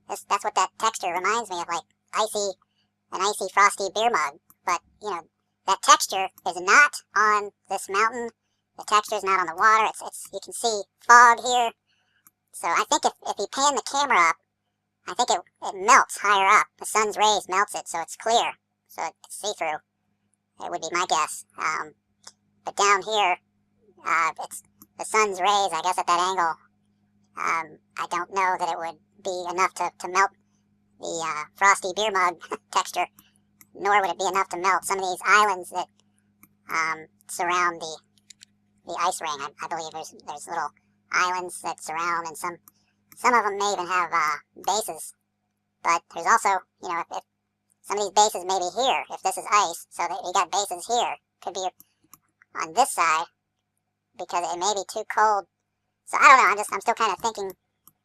That's what that texture reminds me of, like an icy frosty beer mug. But, you know, that texture is not on this mountain. The texture is not on the water. You can see fog here. So I think if you pan the camera up, I think it melts higher up. The sun's rays melts it, so it's clear. So it's see-through. It would be my guess. But down here, it's the sun's rays, I guess, at that angle. I don't know that it would be enough to melt the frosty beer mug texture, nor would it be enough to melt some of these islands that surround the ice ring. I believe there's little islands that surround, and some of them may even have bases. But there's also, you know, if some of these bases may be here, if this is ice, so that you got bases here, could be on this side, because it may be too cold. So I don't know, I'm still kind of thinking,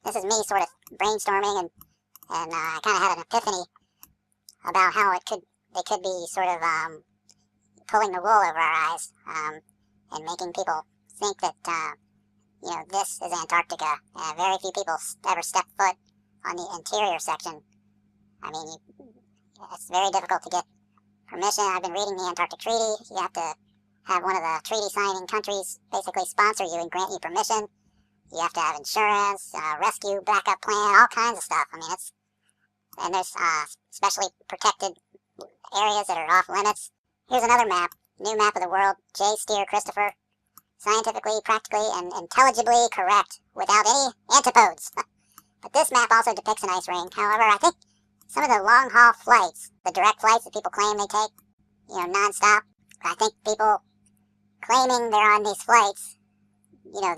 this is me sort of brainstorming, and I kind of had an epiphany about how they could be sort of pulling the wool over our eyes, and making people think that, you know, this is Antarctica. Very few people ever step foot on the interior section. I mean, it's very difficult to get permission. I've been reading the Antarctic Treaty. You have to have one of the treaty signing countries basically sponsor you and grant you permission. You have to have insurance, rescue, backup plan, all kinds of stuff. I mean, and there's specially protected areas that are off limits. Here's another map, new map of the world, J. Steer Christopher. Scientifically, practically, and intelligibly correct, without any antipodes. But this map also depicts an ice ring. However, I think some of the long-haul flights, the direct flights that people claim they take, you know, non-stop, I think people claiming they're on these flights, you know,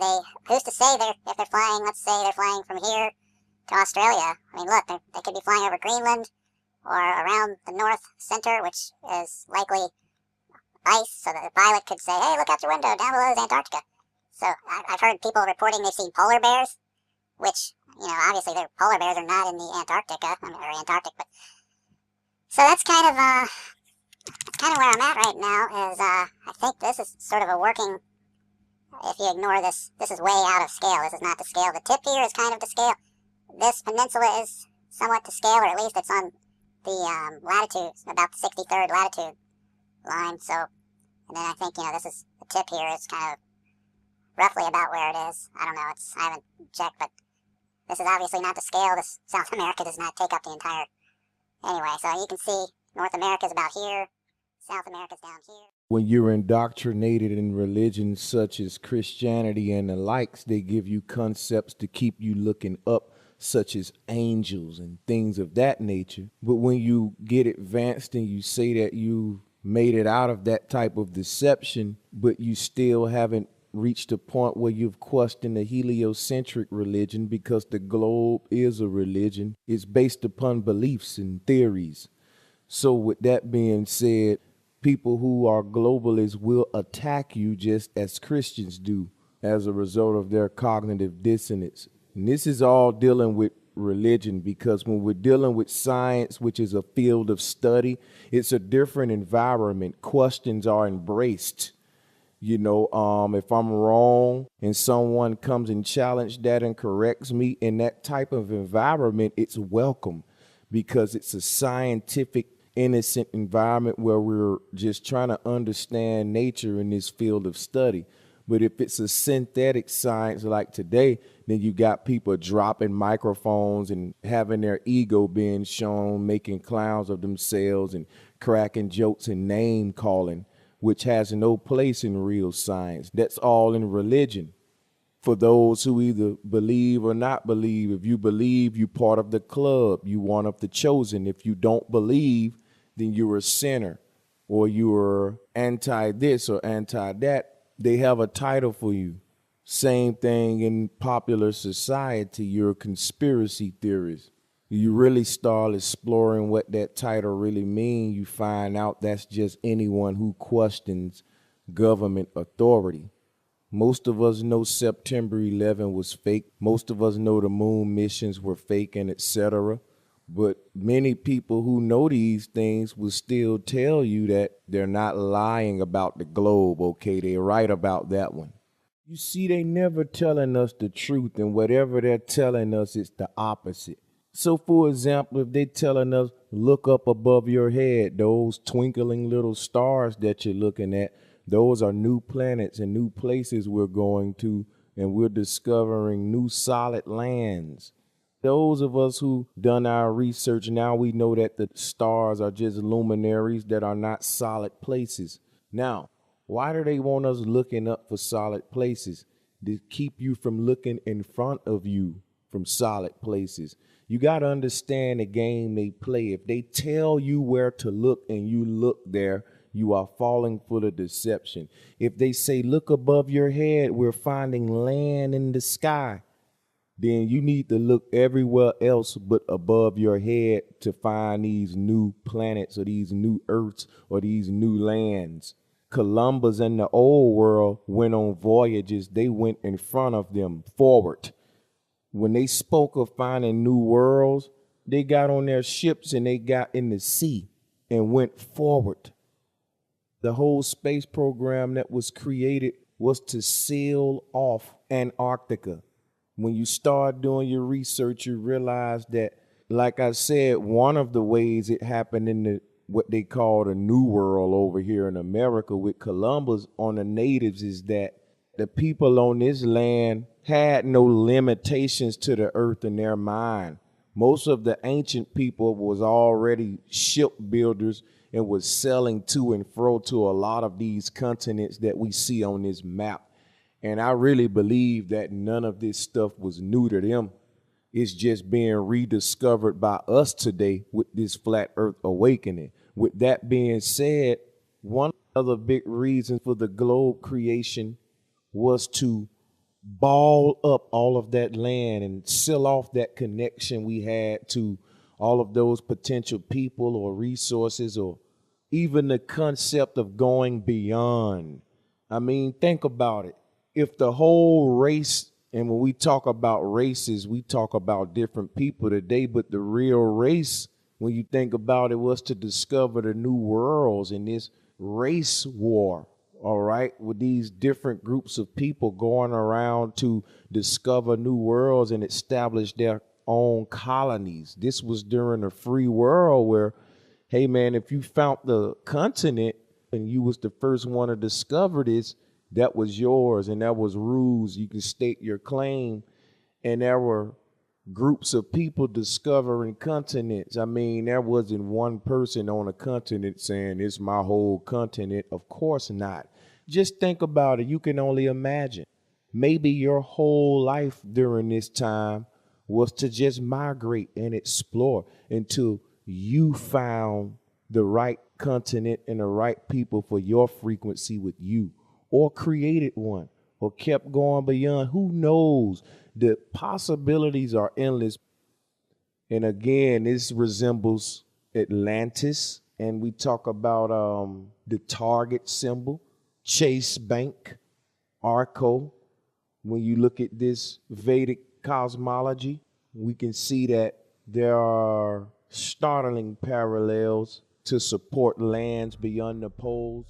who's to say if they're flying, let's say they're flying from here to Australia. I mean, look, they could be flying over Greenland or around the North Center, which is likely ice, so that the pilot could say, hey, look out your window, down below is Antarctica. So I've heard people reporting they've seen polar bears, which, obviously the polar bears are not in the Antarctica, or Antarctic, but so that's kind of where I'm at right now. Is I think this is sort of a working. If you ignore this, this is way out of scale. This is not to scale. The tip here is kind of to scale. This peninsula is somewhat to scale, or at least it's on the latitude, about the 63rd latitude line. So, and then I think, this is the tip here is kind of roughly about where it is. I don't know. I haven't checked, but this is obviously not to scale. This South America does not take up the entire. Anyway, so you can see North America is about here. South America's down here. When you're indoctrinated in religions such as Christianity and the likes, they give you concepts to keep you looking up, such as angels and things of that nature. But when you get advanced and you say that you made it out of that type of deception, but you still haven't reached a point where you've questioned the heliocentric religion, because the globe is a religion. It's based upon beliefs and theories. So with that being said, people who are globalists will attack you just as Christians do as a result of their cognitive dissonance. And this is all dealing with religion, because when we're dealing with science, which is a field of study, it's a different environment. Questions are embraced. If I'm wrong and someone comes and challenges that and corrects me in that type of environment, it's welcome, because it's a scientific, innocent environment where we're just trying to understand nature in this field of study. But if it's a synthetic science like today, then you got people dropping microphones and having their ego being shown, making clowns of themselves and cracking jokes and name calling, which has no place in real science. That's all in religion. For those who either believe or not believe, if you believe, you're part of the club, you one of the chosen. If you don't believe, then you're a sinner, or you're anti this or anti that. They have a title for you. Same thing in popular society. You're a conspiracy theorist. You really start exploring what that title really means, you find out that's just anyone who questions government authority. Most of us know September 11 was fake. Most of us know the moon missions were fake, and etc. But many people who know these things will still tell you that they're not lying about the globe, okay? They're right about that one. You see, they never telling us the truth, and whatever they're telling us, it's the opposite. So, for example, if they're telling us, look up above your head, those twinkling little stars that you're looking at, those are new planets and new places we're going to, and we're discovering new solid lands. Those of us who done our research, now we know that the stars are just luminaries that are not solid places. Now, why do they want us looking up for solid places? To keep you from looking in front of you from solid places. You got to understand the game they play. If they tell you where to look and you look there, you are falling for the deception. If they say, look above your head, we're finding land in the sky, then you need to look everywhere else but above your head to find these new planets or these new earths or these new lands. Columbus and the old world went on voyages. They went in front of them forward. When they spoke of finding new worlds, they got on their ships and they got in the sea and went forward. The whole space program that was created was to seal off Antarctica. When you start doing your research, you realize that, like I said, one of the ways it happened in what they call the New World over here in America with Columbus on the natives is that the people on this land had no limitations to the earth in their mind. Most of the ancient people was already shipbuilders and was selling to and fro to a lot of these continents that we see on this map. And I really believe that none of this stuff was new to them. It's just being rediscovered by us today with this flat earth awakening. With that being said, one other big reason for the globe creation was to ball up all of that land and seal off that connection we had to all of those potential people or resources, or even the concept of going beyond. I mean, think about it. if the whole race, and when we talk about races, we talk about different people today, but the real race, when you think about it, was to discover the new worlds in this race war, all right, with these different groups of people going around to discover new worlds and establish their own colonies. This was during a free world where, hey man, if you found the continent and you was the first one to discover this, that was yours, and that was rules. You could state your claim, and there were groups of people discovering continents. I mean, there wasn't one person on a continent saying it's my whole continent. Of course not. Just think about it. You can only imagine. Maybe your whole life during this time was to just migrate and explore until you found the right continent and the right people for your frequency with you, or created one, or kept going beyond. Who knows? The possibilities are endless. And again, this resembles Atlantis. And we talk about the target symbol, Chase Bank, Arco. When you look at this Vedic cosmology, we can see that there are startling parallels to support lands beyond the poles.